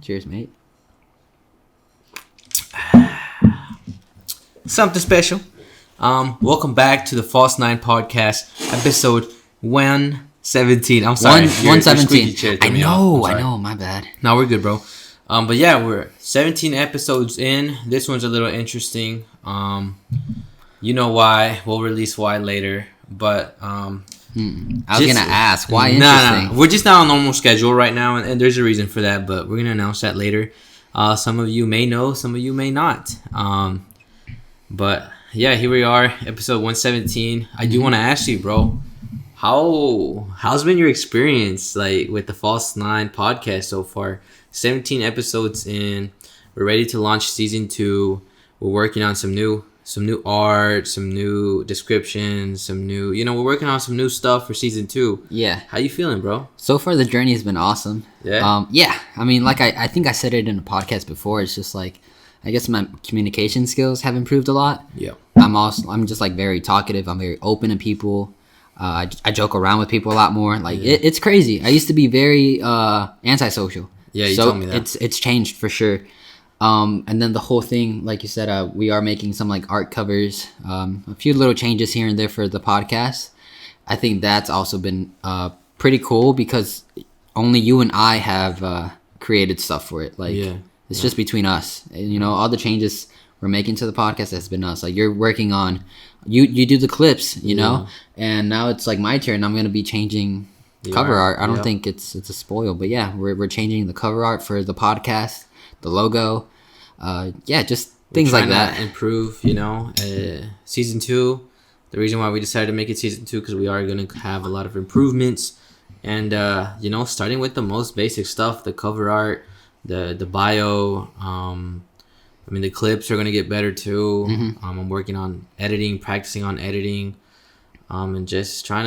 Cheers, mate. Something special. Welcome back to the False Nine Podcast, episode 117. I'm sorry. 117. I know. My bad. No, we're good, bro. But yeah, we're 17 episodes in. This one's a little interesting. You know why? We'll release why later. But I was gonna ask why interesting. Nah. We're just not on normal schedule right now, and there's a reason for that. But we're gonna announce that later. Some of you may know, some of you may not. But yeah, here we are, episode 117. I do want to ask you, bro, how's been your experience like with the False Nine podcast so far? 17 episodes in. We're ready to launch season 2. We're working on some new art, some new descriptions, we're working on some new stuff for season 2. Yeah. How you feeling, bro? So far, the journey has been awesome. Yeah. Yeah. I mean, like I think I said it in a podcast before. It's just like, I guess my communication skills have improved a lot. Yeah. I'm just like very talkative. I'm very open to people. I joke around with people a lot more. Like it's crazy. I used to be very antisocial. Yeah, you told me that. It's changed for sure. And then the whole thing, like you said, we are making some like art covers, a few little changes here and there for the podcast. I think that's also been pretty cool because only you and I have created stuff for it. Like it's just between us. And, all the changes we're making to the podcast has been us. Like you're working on, you do the clips, know, and now it's like my turn. I'm gonna be changing cover art. I don't think it's a spoil, but yeah, we're changing the cover art for the podcast. The logo, just things like that. Improve, season 2. The reason why we decided to make it season 2 because we are going to have a lot of improvements, and starting with the most basic stuff, the cover art, the bio. The clips are going to get better too. Mm-hmm. I'm working on editing, practicing on editing, and just trying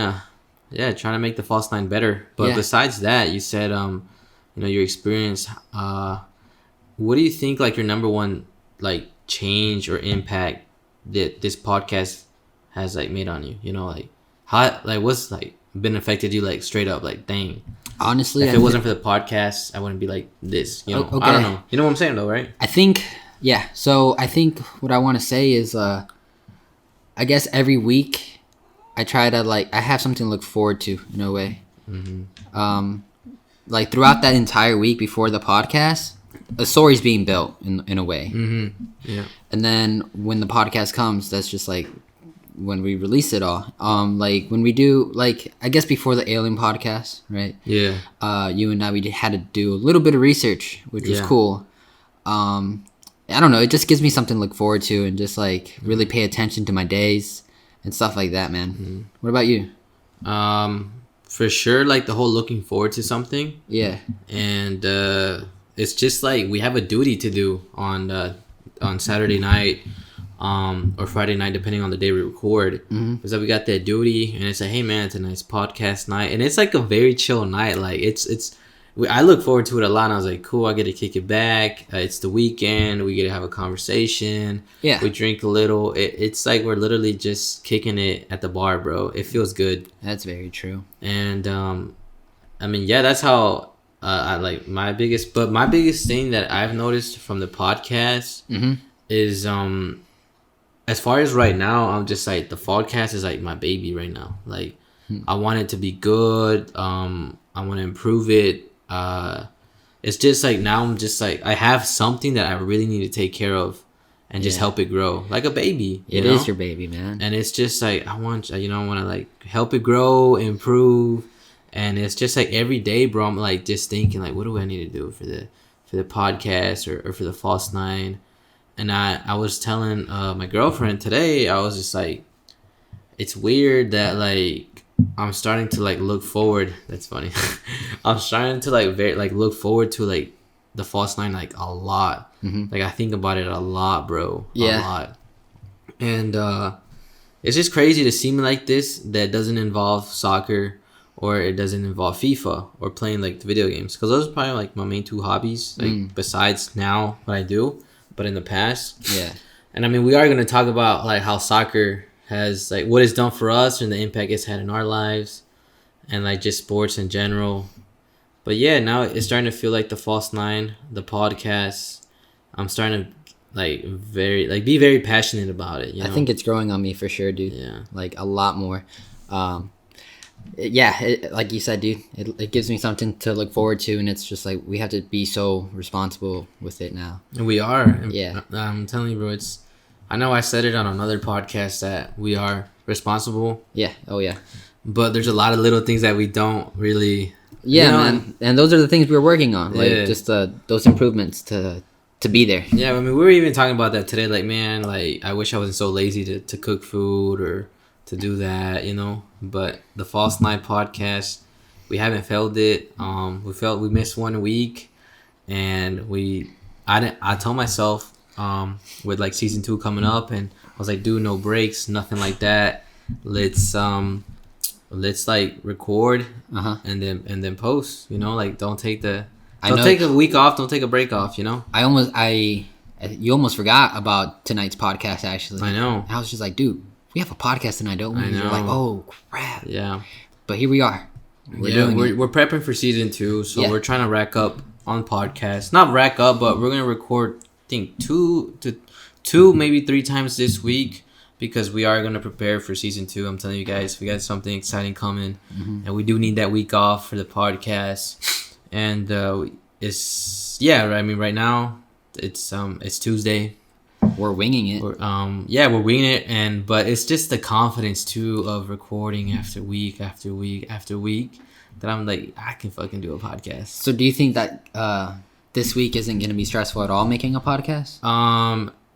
to make the False Nine better. But besides that, you said your experience. What do you think, like, your number one, like, change or impact that this podcast has, like, made on you? How, like, what's, like, been affected you, like, straight up, like, dang. Honestly, if it wasn't for the podcast, I wouldn't be like this, Okay. I don't know. You know what I'm saying, though, right? I think, so I think what I want to say is, I guess every week I try to, like, I have something to look forward to, in a way. Mm-hmm. Like, throughout that entire week before the podcast, a story's being built in a way. Mm-hmm. Yeah. And then when the podcast comes, that's just like when we release it all. Like when we do, like, I guess before the Alien podcast, right? Yeah. You and I, we had to do a little bit of research, which was cool. I don't know. It just gives me something to look forward to and just like really pay attention to my days and stuff like that, man. Mm-hmm. What about you? For sure, like the whole looking forward to something. Yeah. And, it's just like we have a duty to do on Saturday night or Friday night, depending on the day we record. Mm-hmm. Because we got that duty, and it's like, hey man, it's a nice podcast night, and it's like a very chill night. Like I look forward to it a lot. And I was like, cool, I get to kick it back. It's the weekend. We get to have a conversation. Yeah, we drink a little. It's like we're literally just kicking it at the bar, bro. It feels good. That's very true. And that's how. I like my biggest thing that I've noticed from the podcast is as far as right now, I'm just like the podcast is like my baby right now. Like I want it to be good. I want to improve it. It's just like now I'm just like I have something that I really need to take care of and just help it grow like a baby. It is your baby, man. And it's just like I want to like help it grow, improve. And it's just like every day, bro, I'm like just thinking like, what do I need to do for the podcast or for the False Nine? And I was telling my girlfriend today, I was just like, it's weird that like I'm starting to like look forward. That's funny. I'm starting to like look forward to like the False Nine like a lot. Mm-hmm. Like I think about it a lot, bro. Yeah. A lot. And it's just crazy to see me like this that doesn't involve soccer. Or it doesn't involve FIFA or playing like the video games, because those are probably like my main 2 hobbies. Like besides now what I do, but in the past. Yeah. And we are gonna talk about like how soccer has like what it's done for us and the impact it's had in our lives, and like just sports in general. But yeah, now it's starting to feel like the False Nine, the podcast. I'm starting to be very passionate about it. You know? I think it's growing on me for sure, dude. Yeah. Like a lot more. Like you said, dude, it gives me something to look forward to, and it's just like we have to be so responsible with it now. And we are. And Yeah. I'm telling you, bro. I know I said it on another podcast that we are responsible, Yeah. Oh yeah. but there's a lot of little things that we don't really. Yeah, You know, man. And those are the things we're working on. Like Yeah. just those improvements to be there. Yeah, I mean, we were even talking about that today. Like, man, like I wish I wasn't so lazy to cook food or to do that, you know. But the False Night podcast, we haven't failed it. We missed 1 week, and I told myself with like season 2 coming up, and I was like, dude, no breaks, nothing like that. Let's like record Uh-huh. and then post. You know, like don't take a week off, don't take a break off. You know. You almost forgot about tonight's podcast. Actually, I know. I was just like, dude, we have a podcast tonight, don't we? I You're like, know. oh crap. Yeah. But here we are. We're prepping for season 2, so Yeah. we're trying to rack up on podcasts. Not rack up, but we're gonna record. I think two, maybe 3 times this week, because we are gonna prepare for season 2. I'm telling you guys, we got something exciting coming, and we do need that week off for the podcast. And I mean, right now it's Tuesday. We're winging it. We're winging it, but it's just the confidence too of recording after week after week after week that I'm like, I can fucking do a podcast. So do you think that this week isn't going to be stressful at all making a podcast?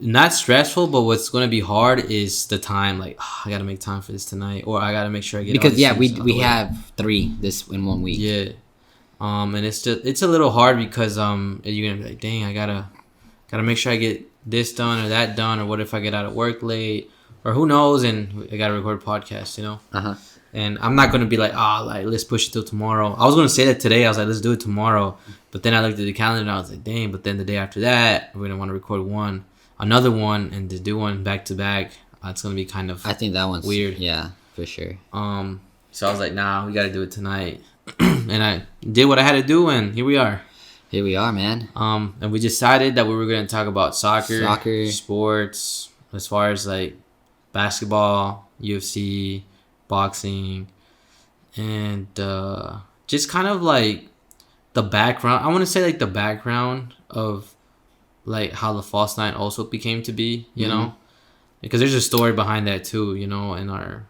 Not stressful, but what's going to be hard is the time. Like, I got to make time for this tonight, or I got to make sure I get all Because these yeah, things out of we the way. have 3 this in 1 week. Yeah. And it's a little hard because you're gonna be like, dang, I gotta make sure I get this done or that done, or what if I get out of work late, or who knows, and I gotta record a podcast, you know. Uh-huh. And I'm not gonna be like, let's push it till tomorrow. I was gonna say that today. I was like, let's do it tomorrow, but then I looked at the calendar and I was like, dang. But then the day after that, we're gonna want to record another one, and to do one back to back. It's gonna be kind of I think that one's weird. Yeah, for sure. So I was like, nah, we gotta do it tonight. And I did what I had to do, and here we are. Here we are, man. And we decided that we were gonna talk about soccer, sports, as far as like basketball, UFC, boxing, and just kind of like the background. I want to say like the background of like how the False Nine also became to be, you know, because there's a story behind that too, you know, in our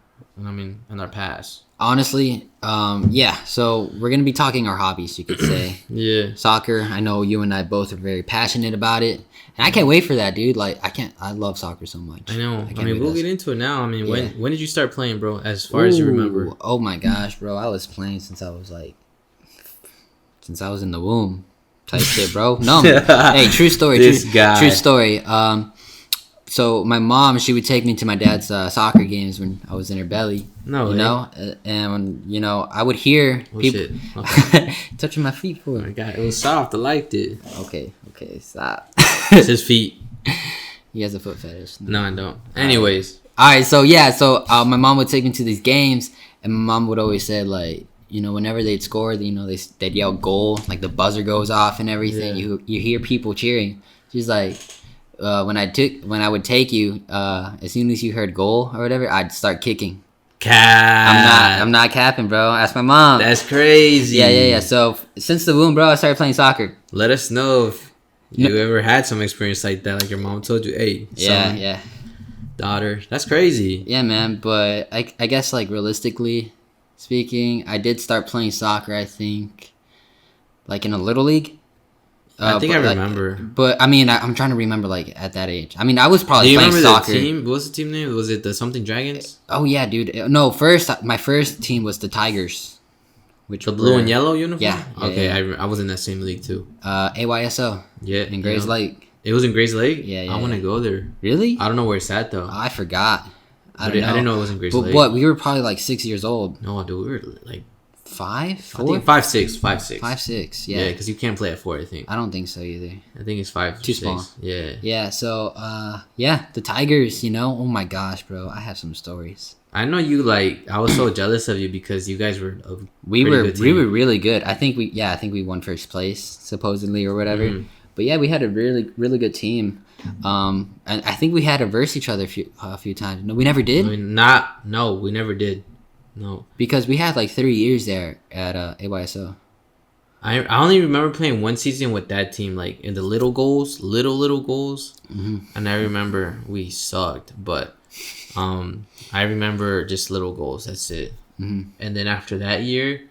past. Honestly, yeah. So we're gonna be talking our hobbies, you could say. Yeah. Soccer. I know you and I both are very passionate about it, and I can't wait for that, dude. Like, I love soccer so much. I know. can't I mean, wait we'll to- get into it now. I mean, Yeah. when did you start playing, bro? As far as you remember. Ooh, oh my gosh, bro! I was playing since I was in the womb, type shit, bro. No, hey, true story. This guy. True story. So my mom, she would take me to my dad's soccer games when I was in her belly. No you way. know, and I would hear Oh, people shit. Okay. touching my feet for. My God, it was soft. I liked it. Okay, stop. It's his feet. He has a foot fetish. No, I don't. Anyways. All right, so yeah, my mom would take me to these games, and my mom would always say like, whenever they'd score, they'd yell goal, like the buzzer goes off and everything. Yeah. You hear people cheering. She's like, when I would take you, as soon as you heard goal or whatever, I'd start kicking. I'm not capping, bro. Ask my mom. That's crazy. Yeah. So since the womb, bro, I started playing soccer. Let us know if you ever had some experience like that, like your mom told you, hey, son, Yeah. daughter. That's crazy. Yeah, man. But I guess like realistically speaking, I did start playing soccer. I think, like in a little league. I think I but, like, remember. But I mean, I'm trying to remember like at that age. I mean, I was Do probably you playing remember soccer. the team? What was the team name? Was it the something Dragons? Oh yeah, dude. No, my first team was the Tigers, which The blue and yellow uniform? Yeah, Okay, yeah. I was in that same league too. AYSO Yeah. in Grays Lake. It was in Grays Lake? Yeah, I want to go there. Really? I don't know where it's at though. I forgot. I I don't know. didn't know it was in Grays But Lake. what? We were probably like 6 years old. No, dude, we were like 5, I 4, think 5'6", 5'6". 5, 6. Yeah, Yeah. because you can't play at 4. I think. I don't think so either. I think it's 5. Too 6. small. Yeah. Yeah. So yeah, the Tigers. Oh my gosh, bro, I have some stories. I know you like. I was so jealous of you because you guys were. We were really good. I think we won first place supposedly or whatever. Mhm. But yeah, we had a really good team. And I think we had to verse each other a few times. No, we never did. We never did. No, Because we had like 3 years there at AYSO. I only remember playing one season with that team, like in the little goals. Mm-hmm. And I remember we sucked, but I remember just little goals. That's it. Mm-hmm. And then after that year,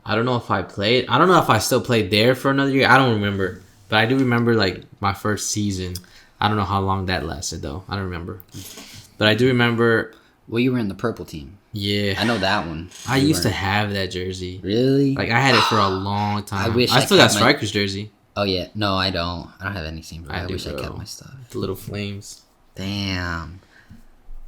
I don't know if I played. I don't know if I still played there for another year. I don't remember, but I do remember like my first season. I don't know how long that lasted though. I don't remember, but I do remember. Well, you were in the purple team. Yeah, I know that one. I used to have that jersey. Really? Like I had it for a long time. I wish I I still got kept my- Strikers jersey. Oh yeah. No, I don't. I don't have anything. Bro. I do, wish I bro. kept my stuff. The little flames. Damn.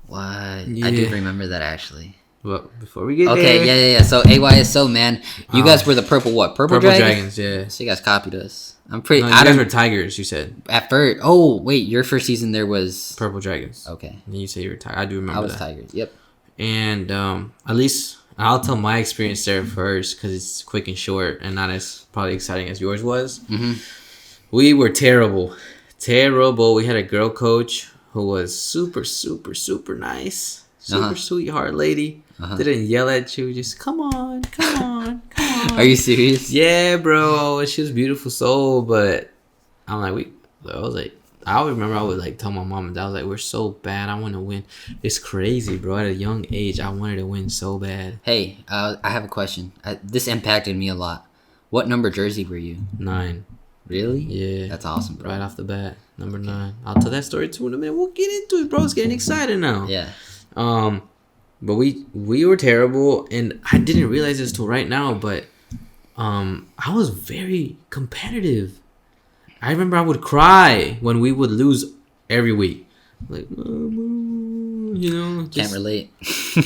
What? I do Yeah. remember that actually. But before we get Okay, there, yeah. So AYSO, man, you guys were the purple what? Purple Dragons. yeah. So you guys copied us. I'm pretty. No, you I guys don't. were Tigers. You said At first, oh wait, your first season there was Purple Dragons. okay. And you say you were Tigers. I do remember I was that. Tigers. Yep. And at least I'll tell my experience there first because it's quick and short and not as probably exciting as yours was. Mm-hmm. We were terrible. We had a girl coach who was super nice, super sweetheart lady. Didn't yell at you, just come on. Are you serious? Yeah, bro. She was a beautiful soul, but I remember I would like tell my mom and dad, I was like, we're so bad. I want to win. It's crazy, bro. At a young age, I wanted to win so bad. Hey, I have a question. This impacted me a lot. What number jersey were you? 9. Really? Yeah. That's awesome, bro. Right off the bat. Number 9. I'll tell that story too in a minute. We'll get into it, bro. It's getting excited now. Yeah. But we were terrible, and I didn't realize this till right now, but I was very competitive. I remember I would cry when we would lose every week. Like, you know, Can't relate.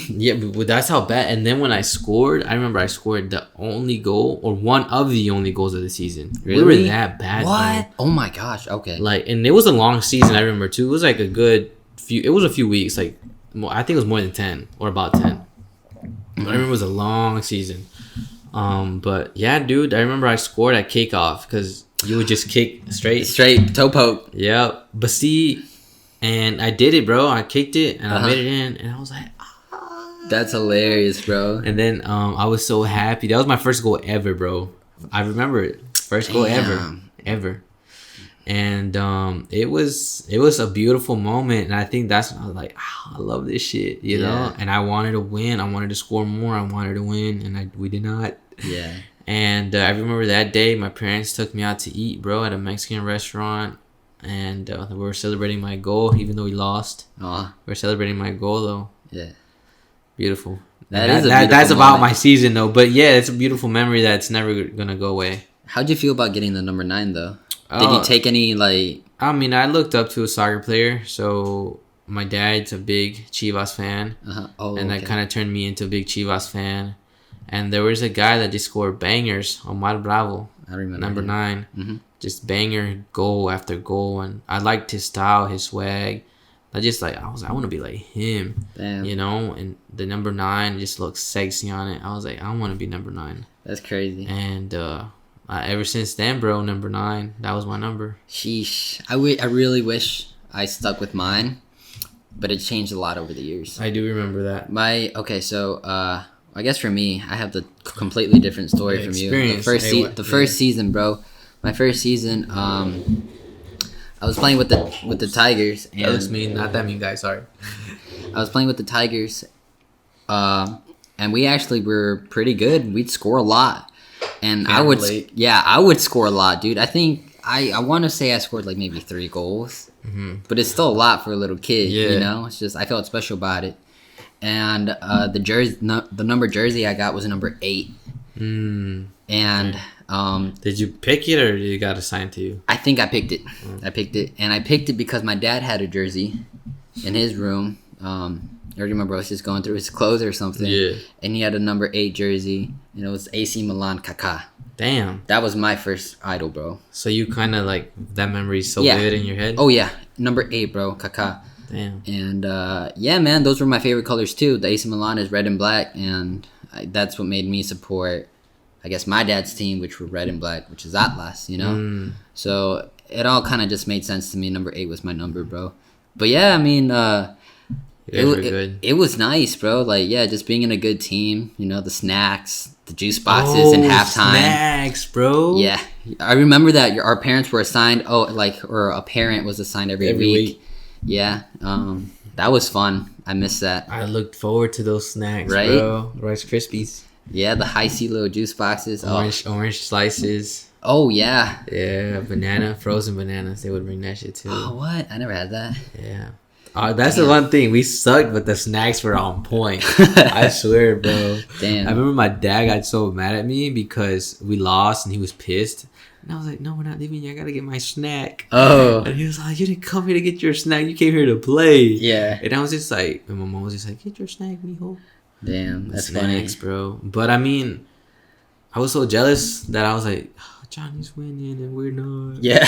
yeah, but that's how bad. And then when I scored, I remember I scored the only goal or one of the only goals of the season. Really? We were that bad. What? Oh my gosh. Okay. Like, and it was a long season. I remember too. It was like a good few. It was a few weeks. Like, I think it was more than 10 or about 10. But I remember it was a long season. But yeah, dude, I remember I scored at kickoff because you would just kick straight toe poke. Yeah, but see, and I did it, bro. I kicked it and I made it in, and I was like, That's hilarious, bro. and then I was so happy. That was my first goal ever, bro. I remember it, first goal ever. And it was a beautiful moment, and I think that's when I was like, I love this shit, you know. And I wanted to win. I wanted to score more. I wanted to win, and we did not. Yeah. And I remember that day, my parents took me out to eat, bro, at a Mexican restaurant. And we were celebrating my goal, even though we lost. We were celebrating my goal, though. Yeah. Beautiful. That's about my season, though. But yeah, it's a beautiful memory that's never going to go away. How'd you feel about getting the number 9, though? Did you take any, like... I mean, I looked up to a soccer player. So my dad's a big Chivas fan. And that kind of turned me into a big Chivas fan. And there was a guy that just scored bangers, Omar Bravo. I remember. Number 9. Mm-hmm. Just banger goal after goal. And I liked his style, his swag. I want to be like him. Damn. You know? And the number 9 just looks sexy on it. I was like, I want to be number 9. That's crazy. And ever since then, bro, number 9, that was my number. Sheesh. I really wish I stuck with mine. But it changed a lot over the years. I do remember that. I guess for me, I have the completely different story from you. The first season, bro. My first season, I was playing with the Tigers. And That was mean. Not that mean, guy. Sorry. I was playing with the Tigers, and we actually were pretty good. We'd score a lot, and I would score a lot, dude. I think I want to say I scored like maybe 3 goals, but it's still a lot for a little kid. Yeah. You know, it's just I felt special about it. And the number jersey I got was a number 8. And did you pick it or you got assigned to you? I think I picked it. I picked it because my dad had a jersey in his room. I already remember I was just going through his clothes or something. Yeah. And he had a number 8 jersey, and it was AC Milan Kaká. Damn. That was my first idol, bro. So you kind of like that memory is so vivid in your head. Oh yeah, number 8, bro, Kaká. Damn. And yeah, man, those were my favorite colors too. The AC Milan is red and black, and that's what made me support, I guess, my dad's team, which were red and black, which is Atlas, you know? So it all kind of just made sense to me. Number 8 was my number, bro. But yeah, I mean, it was nice, bro. Like, yeah, just being in a good team, you know, the snacks, the juice boxes in halftime. Snacks, bro. Yeah. I remember that our parents were assigned, or a parent was assigned every week. Yeah. That was fun. I missed that. I looked forward to those snacks, right? Bro. Rice Krispies. Yeah, the High C little juice boxes. Orange slices. Oh, yeah. Yeah, frozen bananas. They would bring that shit too. Oh, what? I never had that. Yeah. That's the one thing. We sucked, but the snacks were on point. I swear, bro. Damn. I remember my dad got so mad at me because we lost and he was pissed. And I was like, no, we're not leaving. I got to get my snack. Oh. And he was like, you didn't come here to get your snack. You came here to play. Yeah. And I was just like, and my mom was just like, get your snack, mijo. Damn, that's snacks, funny. Bro. But I mean, I was so jealous that I was like, oh, Johnny's winning and we're not. Yeah.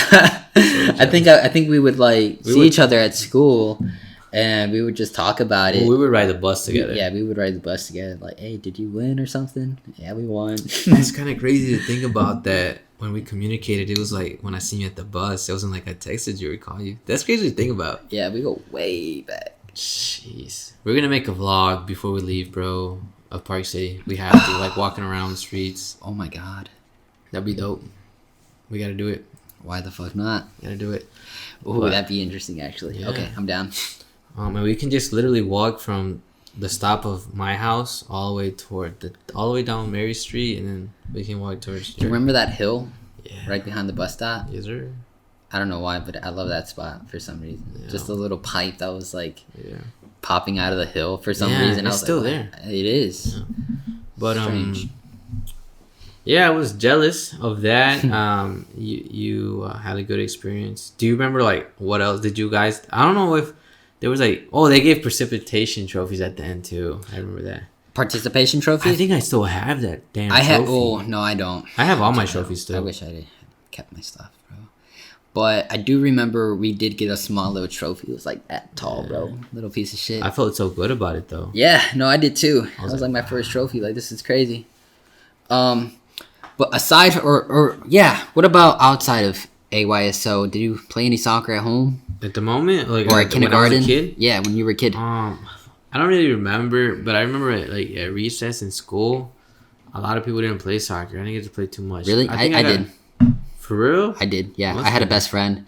I think we would see each other at school, and we would just talk about it. We would ride the bus together. We would ride the bus together. Like, hey, did you win or something? Yeah, we won. It's kind of crazy to think about that. When we communicated, it was like when I seen you at the bus. It wasn't like I texted you or called you. That's crazy to think about. Yeah, we go way back. Jeez. We're gonna make a vlog before we leave, bro, of Park City. We have to, walking around the streets. Oh my god. That'd be dope. We gotta do it. Why the fuck not? Gotta do it. Ooh, that'd be interesting, actually. Yeah. Okay, I'm down. And we can just literally walk from the stop of my house all the way all the way down Mary Street, and then we can walk towards. Do you remember that hill? Yeah. Right behind the bus stop? Yes, sir. I don't know why, but I love that spot for some reason. Yeah. Just a little pipe that was popping out of the hill for some reason. It's still there. It is. Yeah. But strange. I was jealous of that. You had a good experience. Do you remember what else did you guys? I don't know if there was they gave precipitation trophies at the end too. I remember that. Participation trophies? I think I still have that damn trophy. No, I don't. I have all my trophies still. I wish I had kept my stuff, bro. But I do remember we did get a small little trophy. It was like that tall, bro. Little piece of shit. I felt so good about it though. Yeah, no, I did too. That was like my first trophy. Like, this is crazy. But aside what about outside of AYSO? Did you play any soccer at home? At the moment, or at kindergarten? When I was a kid? Yeah, when you were a kid. I don't really remember, but I remember at recess in school, a lot of people didn't play soccer. I didn't get to play too much. Really? I did. For real? I did. Yeah, I had a best friend.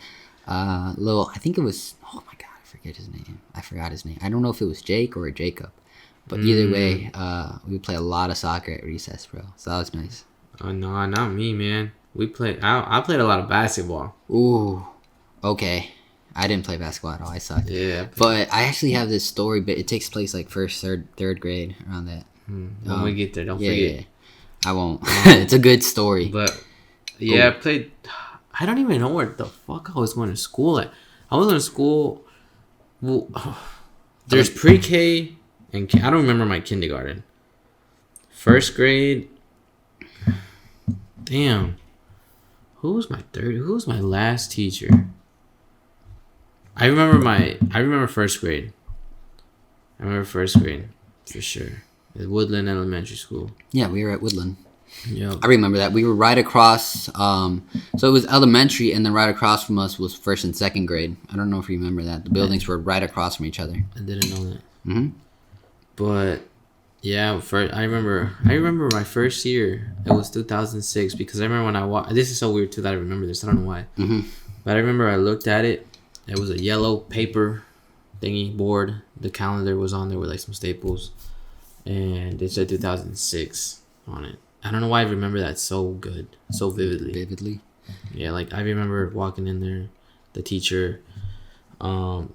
I think it was. Oh my god, I forget his name. I forgot his name. I don't know if it was Jake or Jacob, but either way, we would play a lot of soccer at recess, bro. So that was nice. Oh no, not me, man. We played. I played a lot of basketball. Ooh, okay. I didn't play basketball at all. I sucked. Yeah. But I actually have this story, but it takes place first, third grade, around that. When we get there, don't forget. Yeah. I won't. It's a good story. But yeah, I played. I don't even know where the fuck I was going to school at. I was going to school. Well, there's pre-K and I don't remember my kindergarten. First grade. Damn. Who was my last teacher? I remember first grade. I remember first grade for sure. At Woodland Elementary School. Yeah, we were at Woodland. Yeah, I remember that. We were right across. So it was elementary, and then right across from us was first and second grade. I don't know if you remember that. The buildings were right across from each other. I didn't know that. But yeah, I remember my first year. It was 2006 because I remember when I walked. This is so weird too that I remember this. I don't know why. But I remember I looked at it. It was a yellow paper thingy board. The calendar was on there with some staples, and it said 2006 on it. I don't know why I remember that so good, so vividly. Yeah, I remember walking in there, the teacher. But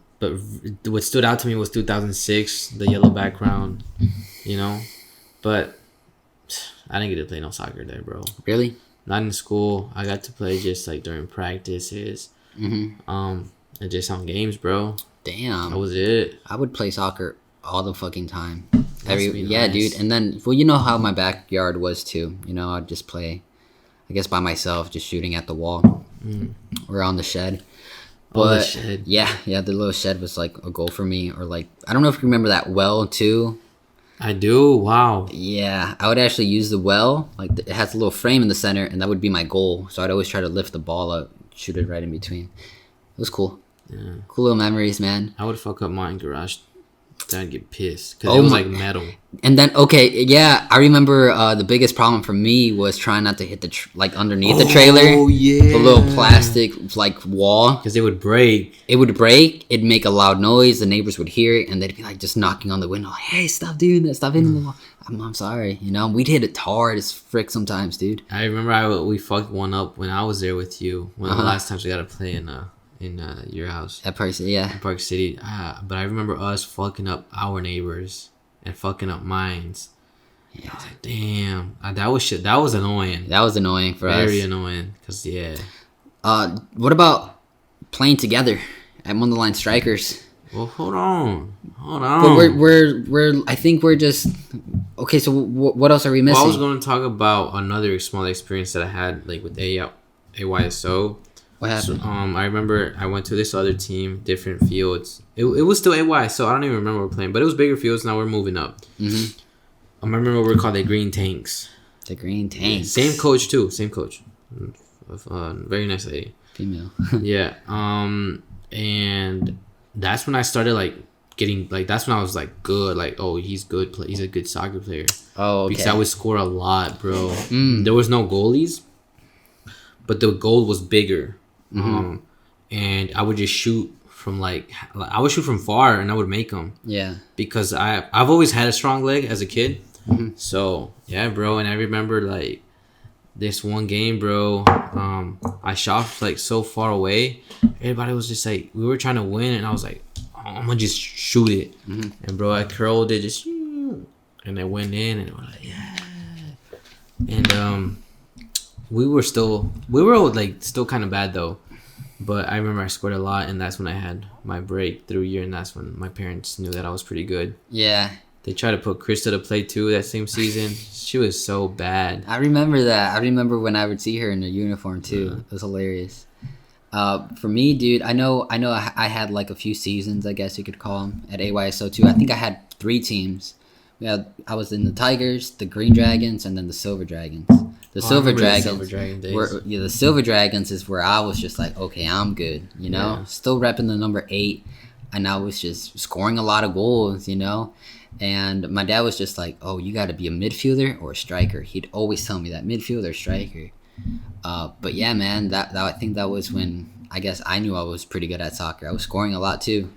what stood out to me was 2006, the yellow background, But I didn't get to play no soccer there, bro. Really? Not in school. I got to play just during practices. And just on games, bro. Damn. That was it. I would play soccer all the fucking time. Nice. Dude. And then, you know how my backyard was too. I'd just play, I guess, by myself, just shooting at the wall or on the shed. Oh, the But shed. yeah, the little shed was like a goal for me. Or like, I don't know if you remember that well too. I do. Wow. Yeah, I would actually use the well. Like it has a little frame in the center, and that would be my goal. So I'd always try to lift the ball up, shoot it right in between. It was cool. Yeah. Cool little memories, man. I would fuck up mine garage. Then I'd get pissed because Oh it was my- like metal. And then okay, yeah, I remember the biggest problem for me was trying not to hit the like underneath the trailer. Oh yeah. The little plastic like wall. Because they would break. It would break. It'd make a loud noise. The neighbors would hear it, and they'd be like just knocking on the window. Like, hey, stop doing that! Stop hitting the wall. I'm sorry. You know, we'd hit it hard as frick sometimes, dude. I remember we fucked one up when I was there with you. One of the last times we got to play in your house. That person, yeah. In Park City. But I remember us fucking up our neighbors and fucking up mines. Yeah. I was like, damn. That was shit. That was annoying. That was annoying for us. Very annoying. Because, yeah. What about playing together at Wonderline Strikers? Well, hold on. But we're I think we're just okay. So what else are we missing? Well, I was going to talk about another small experience that I had like with AYSO. What happened? So, I remember I went to this other team, different fields. It was still AYSO. I don't even remember what we're playing, but it was bigger fields. Now we're moving up. Mm-hmm. I remember we were called the Green Tanks. The Green Tanks. Same coach too. Same coach. Very nice lady. Female. Yeah. And that's when I started like getting like that's when I was like good. Like, oh, he's good. He's a good soccer player. Oh, okay. Because I would score a lot, bro. Mm. There was no goalies, but the goal was bigger. Mm-hmm. And I would just shoot from I would shoot from far and I would make them. Yeah. Because I've always had a strong leg as a kid. Mm-hmm. So yeah, bro. And I remember like this one game, bro. I shot like so far away. Everybody was just like, we were trying to win, and I was like, oh, I'm gonna just shoot it. Mm-hmm. And bro, I curled it just, and it went in, and it was like, yeah. And we were like still kind of bad though. But I remember I scored a lot, and that's when I had my breakthrough year, and that's when my parents knew that I was pretty good. Yeah. They tried to put Krista to play too that same season. She was so bad. I remember that. I remember when I would see her in a uniform too. Yeah. It was hilarious. For me, dude, I know I had like a few seasons, I guess you could call them, at AYSO too. I think I had 3 teams. I was in the Tigers, the Green Dragons, and then the Silver Dragons. The Silver Dragons. The Silver Dragons is where I was just like, okay, I'm good, you know? Yeah. Still repping the number 8, and I was just scoring a lot of goals, you know? And my dad was just like, oh, you got to be a midfielder or a striker. He'd always tell me that, midfielder or striker. But yeah, man, that I think that was when I guess I knew I was pretty good at soccer. I was scoring a lot too.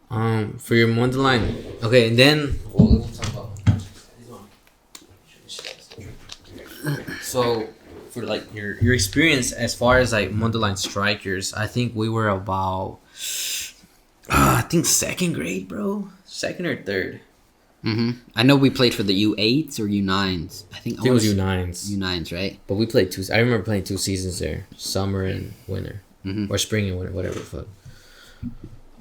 For your Wonderline. Okay, and then we'll talk about so for like your experience as far as like Wonderline Strikers, I think we were about I think 2nd grade, bro. 2nd or 3rd. Mm-hmm. I know we played for the U8s or U9s. I think it was U9s. U9s, right? But we played 2. I remember playing 2 seasons there, summer and winter, or spring and winter, whatever the fuck.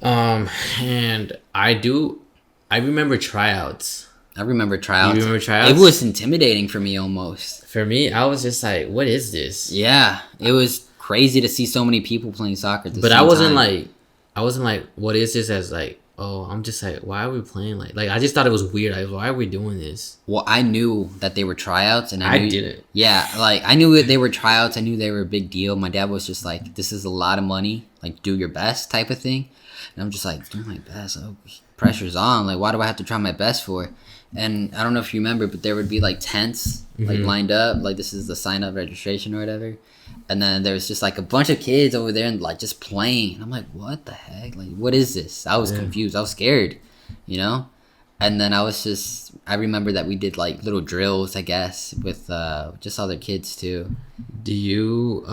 And I remember tryouts. I remember tryouts. You remember tryouts? It was intimidating for me almost. For me, I was just like, what is this? Yeah, it was crazy to see so many people playing soccer at the But same I wasn't time. like, what is this? As like, oh, I'm just like, why are we playing like I just thought it was weird. Why are we doing this? Well, I knew that they were tryouts, and I knew, didn't. Yeah, like I knew they were tryouts. I knew they were a big deal. My dad was just like, "This is a lot of money. Like, do your best," type of thing. And I'm just like, "Do my best." Oh, pressure's on. Like, why do I have to try my best for? And I don't know if you remember, but there would be like tents like lined up, like this is the sign up registration or whatever. And then there was just like a bunch of kids over there and like just playing. And I'm like, what the heck? Like, what is this? I was confused. I was scared, you know? And then I remember that we did like little drills, I guess, with just other kids too. Do you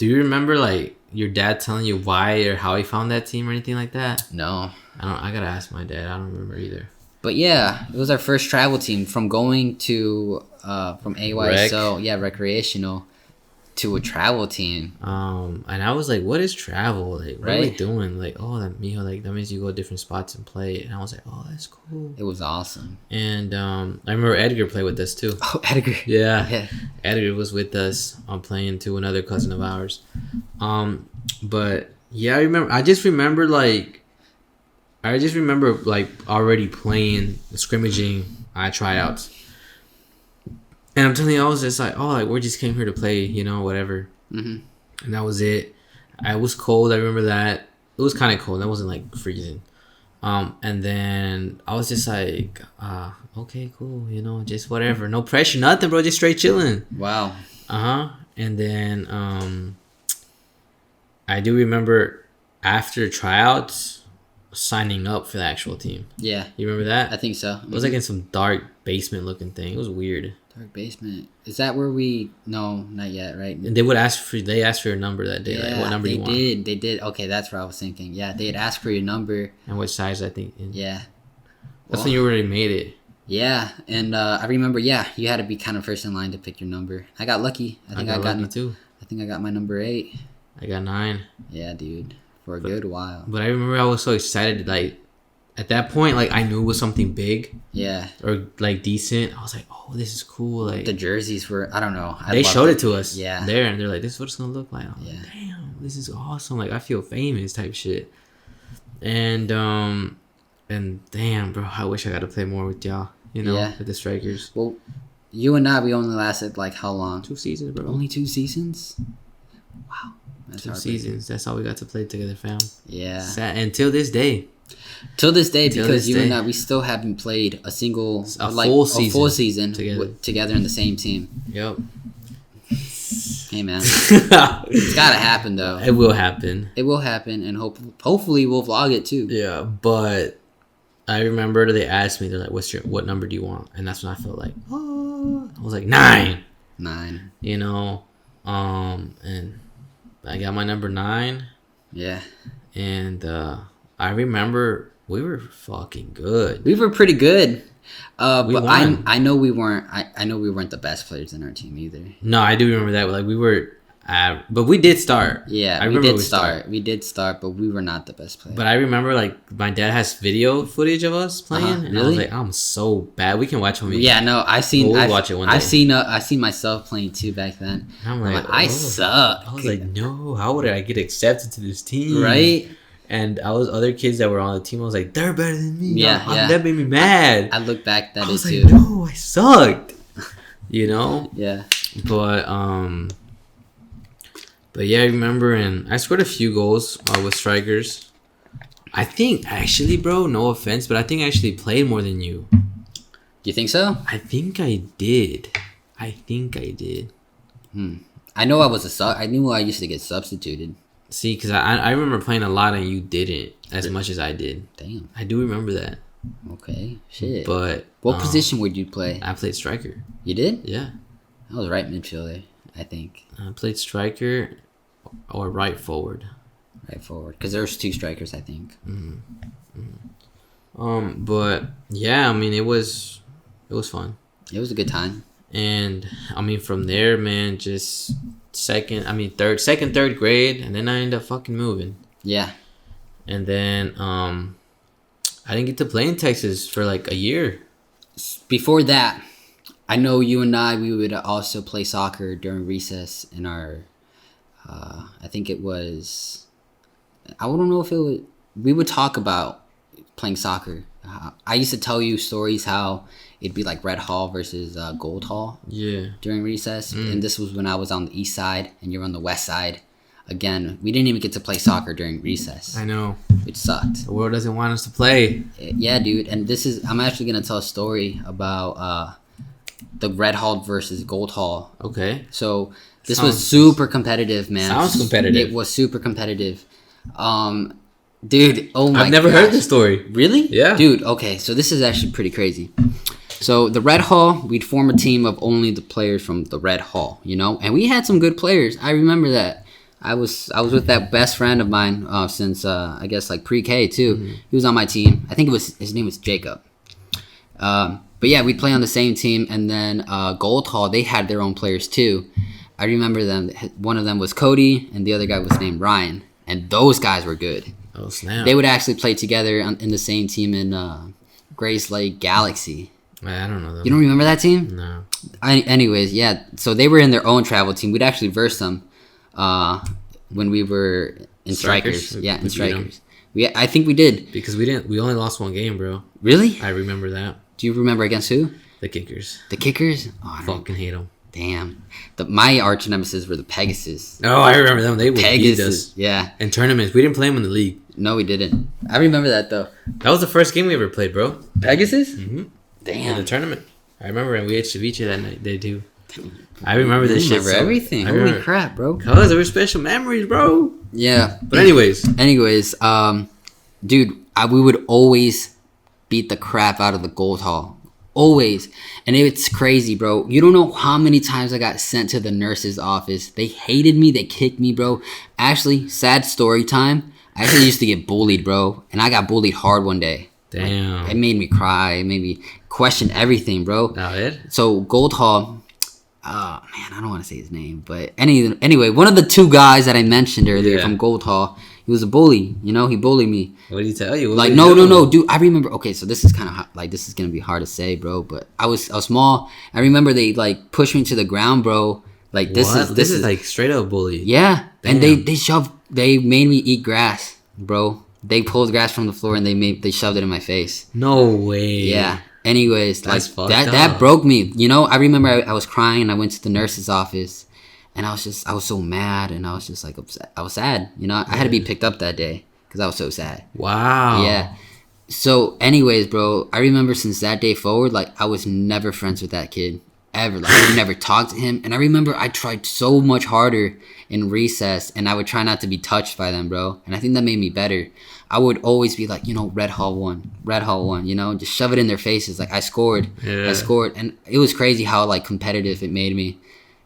remember like your dad telling you why or how he found that team or anything like that? No. I gotta ask my dad. I don't remember either. But yeah, it was our first travel team from going to from AYSO, recreational, to a travel team. And I was like, what is travel? Like, what are we Right. doing? Like, oh, that means you go to different spots and play. And I was like, oh, that's cool. It was awesome. And I remember Edgar played with us too. Oh, Edgar. Yeah. Yeah. Edgar was with us on playing to another cousin of ours. But Yeah, I remember. I just remember like already playing, scrimmaging, tryouts. And I'm telling you, I was just like, oh, like we just came here to play, whatever. Mm-hmm. And that was it. I was cold. I remember that. It was kind of cold. That wasn't like freezing. And then I was just like, okay, cool. Just whatever. No pressure, nothing, bro. Just straight chilling. Wow. And then I do remember after tryouts signing up for the actual team. Yeah. You remember that? I think so. It was like in some dark basement looking thing. It was weird. Dark basement. Is that where we? No, not yet. Right. And they asked for your number that day. Yeah, like, what number they you want? did. They did. Okay, that's what I was thinking. Yeah, they had asked for your number. And what size, I think. Yeah. That's when you already made it. Yeah, and I remember. Yeah, you had to be kind of first in line to pick your number. I got lucky. I think I got lucky too. I think I got my number 8. I got 9. Yeah, dude, for a good while. But I remember I was so excited. Like at that point, like I knew it was something big. Yeah. Or like decent. I was like, oh, this is cool. Like the jerseys were. I don't know. They showed it to us. Yeah. There, and they're like, this is what it's gonna look like. I'm Yeah. like, damn, this is awesome. Like I feel famous type shit. And damn, bro, I wish I got to play more with y'all. Yeah. With the Strikers. Well, you and I, we only lasted like how long? 2 seasons, bro. Only 2 seasons. Wow. That's 2 heartbreaking. seasons. That's all we got to play together, fam. Yeah. Sad. Until this day. Till this day, Till because this you day. and I, we still haven't played a single, A like full a season full season together. together in the same team. Yep. Hey man, it's gotta happen though. It will happen. It will happen, and hopefully we'll vlog it too. Yeah, but I remember they asked me, they're like, what number do you want? And that's when I felt like, oh, I was like 9. 9. And I got my number 9. Yeah. And I remember we were fucking good. We were pretty good. We But won. I know we weren't. I know we weren't the best players in our team either. No, I do remember that. Like we were, but we did start. Yeah, I we remember did start. We did start, but we were not the best players. But I remember like my dad has video footage of us playing, and I was Really? like, I'm so bad. We can watch when we. Yeah, no, I seen. We'll I've, watch it one I've day. seen. I seen myself playing too back then. I'm I'm like, like, I oh. suck. I was like, no, how would I get accepted to this team? Right? And I was other kids that were on the team. I was like, they're better than me. Yeah, No, yeah. That made me mad. I look back at I it was too. like, no, I sucked. Yeah. But yeah, I remember, and I scored a few goals with Strikers. I think actually, bro, no offense, but I think I actually played more than you. Do you think so? I think I did. I know I was a sub. I knew I used to get substituted. See, because I remember playing a lot and you didn't as much as I did. Damn. I do remember that. Okay. Shit. But What position would you play? I played striker. You did? Yeah. I was right midfielder, I think. I played striker or right forward. Right forward. Because there's 2 strikers, I think. But yeah, I mean, it was fun. It was a good time. And I mean, from there, man, just third grade, and then I ended up fucking moving. Yeah. And then I didn't get to play in Texas for like a year. Before that, I know you and I, we would also play soccer during recess in our, I think it was, I don't know if it was, we would talk about playing soccer. I used to tell you stories how it'd be like Red Hall versus Gold Hall Yeah. during recess. And this was when I was on the east side and you're on the west side. Again, we didn't even get to play soccer during recess, I know. which sucked. The world doesn't want us to play. Yeah, dude. And I'm actually going to tell a story about the Red Hall versus Gold Hall. Okay. So this was super competitive, man. Sounds competitive. It was super competitive. Dude, oh my I've never heard gosh. this story. Really? Yeah. Dude, okay, so this is actually pretty crazy. So the Red Hall, we'd form a team of only the players from the Red Hall, and we had some good players. I remember that. I was with that best friend of mine since I guess like pre-K too. Mm-hmm. He was on my team. I think his name was Jacob. But yeah, we'd play on the same team, and then Gold Hall, they had their own players too. I remember them. One of them was Cody, and the other guy was named Ryan, and those guys were good. Oh, snap. They would actually play together in the same team in Grace Lake Galaxy. I don't know them. You don't remember that team? No. Anyways, yeah. So they were in their own travel team. We'd actually verse them when we were in strikers. Strikers? Yeah, in We beat 'em. strikers. I think we did. Because we only lost one game, bro. Really? I remember that. Do you remember against who? The Kickers. The Kickers? Oh, I don't Fucking hate them. Damn. My arch nemesis were the Pegasus. Oh, I remember them. They would beat us Pegasus. Yeah. in tournaments. We didn't play them in the league. No, we didn't. I remember that though. That was the first game we ever played, bro. Pegasus? Mm-hmm. In the Damn. tournament. I remember, and we had Ceviche that night. They do. I remember this shit. Remember everything. I Holy remember. crap, bro. Cause there were special memories, bro. Yeah. But anyways, Dude, we would always beat the crap out of the gold hall. Always. And it's crazy, bro. You don't know how many times I got sent to the nurse's office. They hated me. They kicked me, bro. Actually, sad story time. I actually used to get bullied, bro. And I got bullied hard one day. damn. It made me cry. It made me question everything, bro. Now it. So Gold Hall, oh man, I don't want to say his name, but anyway, one of the two guys that I mentioned earlier Yeah. from Gold Hall, he was a bully. You know, he bullied me. What did he tell you? What Like did he no, do? dude. I remember. Okay, so this is kind of like this is gonna be hard to say, bro. But I was small. I remember they like pushed me to the ground, bro. Like this What? is is like straight up bully. yeah. And Damn. they made me eat grass, bro. They pulled grass from the floor and they shoved it in my face. No way. Yeah. Anyways, That's like fucked that up. broke me. You know, I remember I was crying and I went to the nurse's office and I was so mad and I was just like upset. I was sad. You know, I had to be picked up that day because I was so sad. Wow. Yeah. So anyways, bro, I remember since that day forward, like I was never friends with that kid. Ever. Like I would never talk to him. And I remember I tried so much harder in recess and I would try not to be touched by them, bro. And I think that made me better. I would always be like, you know, Red Hall won, you know, just shove it in their faces. Like I scored. Yeah. I scored. And it was crazy how like competitive it made me.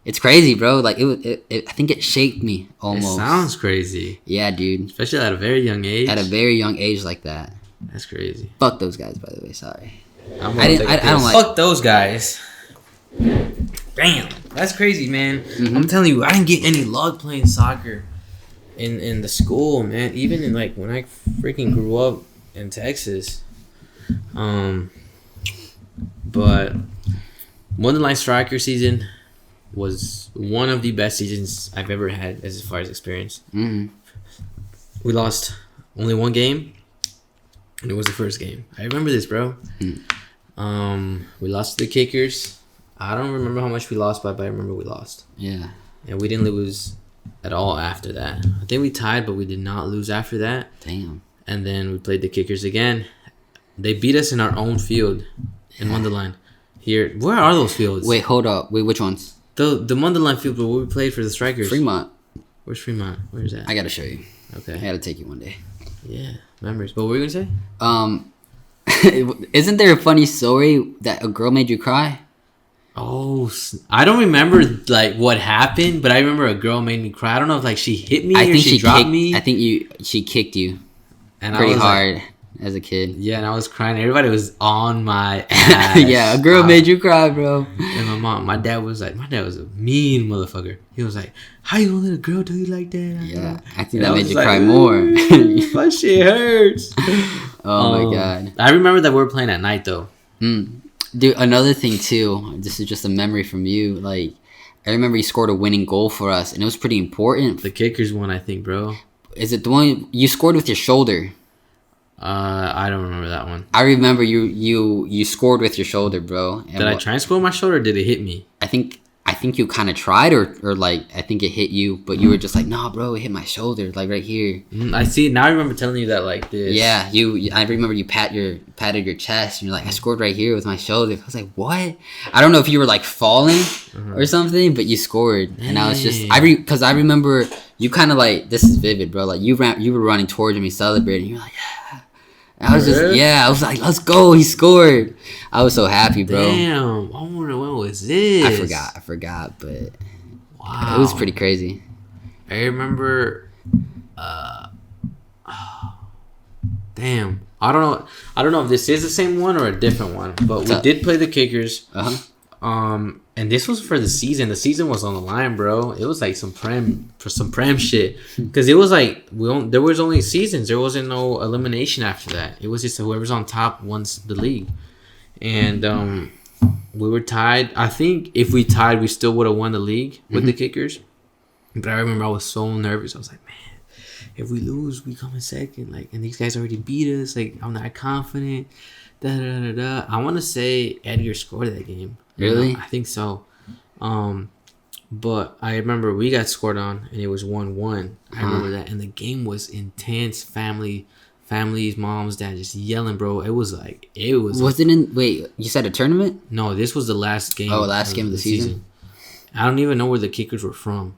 It's crazy, bro. Like I think it shaped me It almost. sounds crazy. Yeah, dude. Especially at a very young age. At a very young age like that. That's crazy. Fuck those guys, by the way. Sorry. I'm I didn't- take a I don't piss. like- Fuck those guys. Damn, that's crazy, man. Mhm. I'm telling you, I didn't get any luck playing soccer in the school, man. Even in like when I freaking grew up in Texas. But Wonderline Striker season was one of the best seasons I've ever had as far as experience. Mm-hmm. We lost only one game, and it was the first game. I remember this, bro. We lost to the Kickers. I don't remember how much we lost by, but I remember we lost. Yeah. And we didn't lose at all after that. I think we tied, but we did not lose after that. Damn. And then we played the Kickers again. They beat us in our own field in Wonderline. Here, where are those fields? Wait, hold up. Wait, which ones? The Wonderline field where we played for the Strikers. Fremont. Where's Fremont? Where's that? I gotta show you. I Okay. gotta take you one day. Yeah, memories. What were you gonna say? Isn't there a funny story that a girl made you cry? Oh, I don't remember like what happened, but I remember a girl made me cry. I don't know if like she hit me I or think she dropped kicked, me. I think she kicked you and pretty I was like- hard as a kid. yeah, and I was crying. Everybody was on my ass. Yeah, a girl made you cry, bro. And my dad was a mean motherfucker. He was like, "How you gonna let a girl do you like that?" Yeah, I think And that I made was you like, cry more. "Ooh, my shit hurts." Oh my god. I remember that we were playing at night though. Dude, another thing too, this is just a memory from you. Like, I remember you scored a winning goal for us, and it was pretty important. The Kickers won, I think, bro. Is it the one you scored with your shoulder? I don't remember that one. I remember you scored with your shoulder, bro. And Did I try and score my shoulder? Or did it hit me? I think you kind of tried, or like I think it hit you, but you were just like, nah, bro, it hit my shoulder, like right here. I see. Now I remember telling you that like this. Yeah, I remember you patted your chest, and you're like, I scored right here with my shoulder. I was like, what? I don't know if you were like falling or something, but you scored, and I was just because I remember you kind of like, this is vivid, bro. Like you were running towards me, celebrating. You're like, yeah. And I was I was like, let's go, he scored. I was so happy, bro. Damn. I wonder when was this? I forgot, but Wow. it was pretty crazy. I remember. Damn. I don't know if this is the same one or a different one, but we did play the Kickers. And this was for the season. The season was on the line, bro. It was like some prem shit. Because it was like there was only seasons. There wasn't no elimination after that. It was just whoever's on top wins the league. And we were tied. I think if we tied, we still would have won the league with the Kickers. But I remember I was so nervous. I was like, man, if we lose, we come in second. Like, and these guys already beat us. Like, I'm not confident. Da da da da. I want to say Edgar scored that game. Really? You know, I think so. But I remember we got scored on, and it was 1-1. I remember that, and the game was intense. Families, moms, dad, just yelling, bro. It was. Was it in? Wait, you said a tournament? No, this was the last game. Oh, last game of the season. I don't even know where the kickers were from,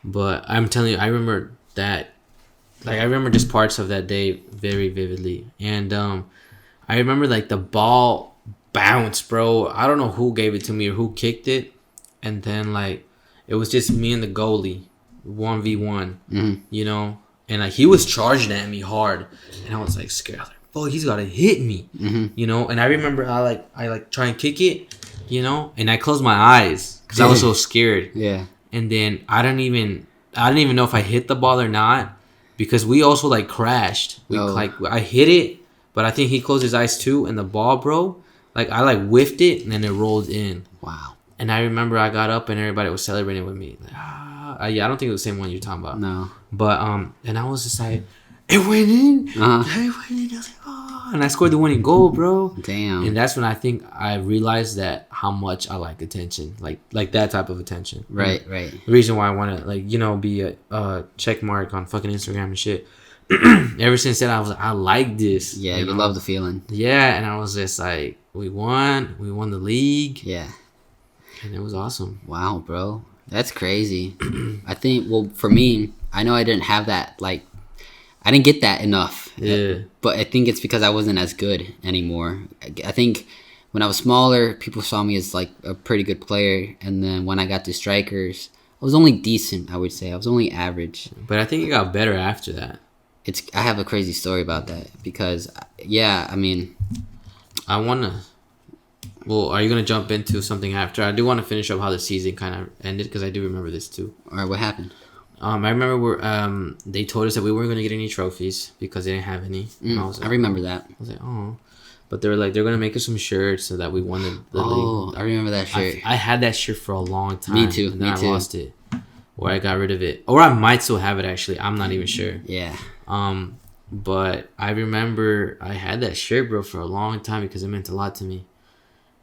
but I'm telling you, I remember that. Like, I remember just parts of that day very vividly, and I remember like the ball bounced, bro. I don't know who gave it to me or who kicked it, and then like it was just me and the goalie, 1v1, you know, and like he was charging at me hard, and I was like scared. I was like, "Oh, he's gotta hit me," you know. And I remember I try and kick it, you know, and I closed my eyes because I was so scared. Yeah. And then I didn't even know if I hit the ball or not, because we also like crashed. I hit it, but I think he closed his eyes too, and the ball, bro, like I like whiffed it and then it rolled in. Wow. And I remember I got up and everybody was celebrating with me. Like, yeah, I don't think it was the same one you're talking about. No. But and I was just like, it went in. It went in. I was like, oh, and I scored the winning goal, bro. Damn. And that's when I think I realized that how much I like attention, like that type of attention. Right. Right. The reason why I want to, like, you know, be a check mark on fucking Instagram and shit. Ever since then, I was like, I like this. Yeah, you love the feeling. Yeah, and I was just like, we won the league. Yeah. And it was awesome. Wow, bro. That's crazy. I think, well, for me, I know I didn't have that, like, I didn't get that enough. Yeah. But I think it's because I wasn't as good anymore. I think when I was smaller, people saw me as, like, a pretty good player. And then when I got to strikers, I was only decent, I would say. I was only average. But I think it got better after that. I have a crazy story about that. Because, yeah, I mean... I want to... Well, are you going to jump into something after? I do want to finish up how the season kind of ended, because I do remember this too. All right, what happened? I remember they told us that we weren't going to get any trophies because they didn't have any. I remember that. I was like, oh. But they were like, they're going to make us some shirts so that we won the league. I remember that shirt. I had that shirt for a long time. Me too. And then I lost it. Or I got rid of it. Or I might still have it, actually. I'm not even sure. Yeah. But I remember I had that shirt, bro, for a long time because it meant a lot to me.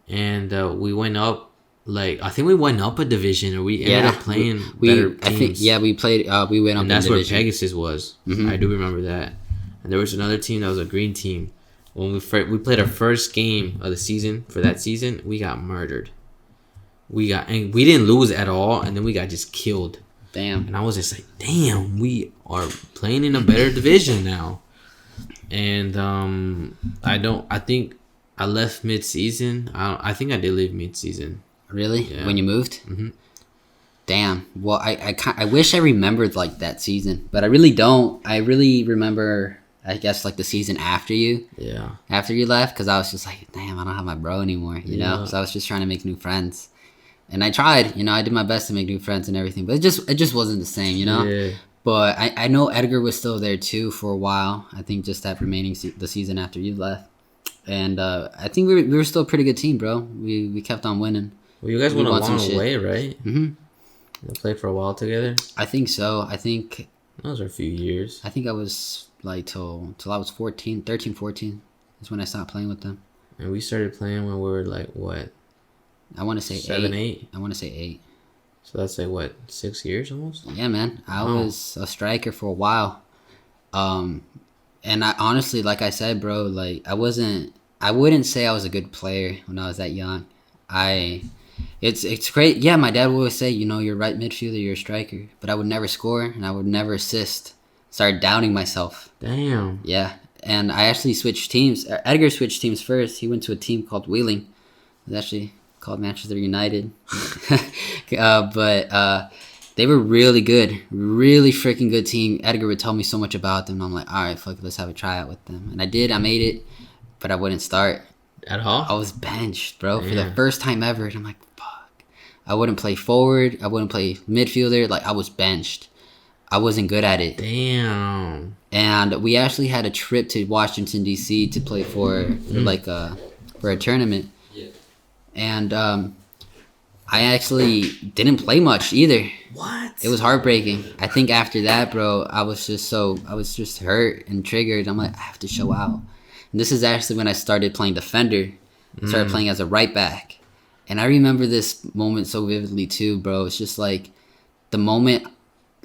And we went up, like, I think we went up a division, or we ended up playing better teams. I think, yeah, we played, we went up and that's in division. where Pegasus was. I do remember that. And there was another team that was a green team. When we played our first game of the season, for that season, we got murdered. And we didn't lose at all, and then we got just killed. Damn. And I was just like, damn, we are playing in a better division now. And I think I left mid-season. I think I did leave mid-season. Really? Yeah. When you moved? Mm-hmm. Damn. Well, I wish I remembered, like, that season, but I really don't. I really remember, I guess, like, the season after you. Yeah. After you left, because I was just like, damn, I don't have my bro anymore, you know? So I was just trying to make new friends. And I tried, you know, I did my best to make new friends and everything, but it just wasn't the same, you know? Yeah. But I know Edgar was still there, too, for a while. I think just that remaining the season after you left. And I think we were still a pretty good team, bro. We kept on winning. Well, you guys went a long way, right? Mm-hmm. You played for a while together? I think so. I think... Those are a few years. I think I was, like, till I was 13, 14. That's when I stopped playing with them. And we started playing when we were, like, what? I want to say 7, 8? I want to say 8. So that's, like, what, 6 years almost? Yeah, man. I was a striker for a while. And I honestly, like I said, bro, like, I wouldn't say I was a good player when I was that young. It's great. Yeah, my dad would always say, you know, you're right midfielder, you're a striker. But I would never score, and I would never assist. Started doubting myself. Damn. Yeah. And I actually switched teams. Edgar switched teams first. He went to a team called Wheeling. It was actually called Manchester United. But they were really good. Really freaking good team. Edgar would tell me so much about them. I'm like, all right, fuck it, let's have a tryout with them. And I did. I made it. But I wouldn't start. At all? I was benched, bro, for the first time ever. And I'm like, fuck. I wouldn't play forward. I wouldn't play midfielder. Like, I was benched. I wasn't good at it. Damn. And we actually had a trip to Washington, D.C. to play for a tournament. Yeah. And I actually didn't play much either. What? It was heartbreaking. I think after that, bro, I was just hurt and triggered. I'm like, I have to show out. And this is actually when I started playing defender. I started playing as a right back. And I remember this moment so vividly too, bro. It's just like the moment,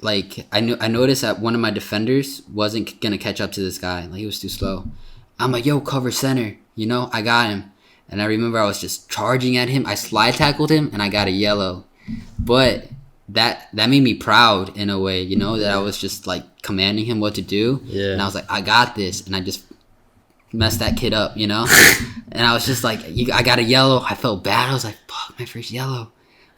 like I noticed that one of my defenders wasn't gonna catch up to this guy. Like he was too slow. I'm like, yo, cover center. You know, I got him. And I remember I was just charging at him. I slide tackled him and I got a yellow. But that made me proud in a way, you know, that I was just like commanding him what to do. Yeah. And I was like, I got this. And I just messed that kid up, you know? And I was just like, I got a yellow. I felt bad. I was like, fuck, my first yellow.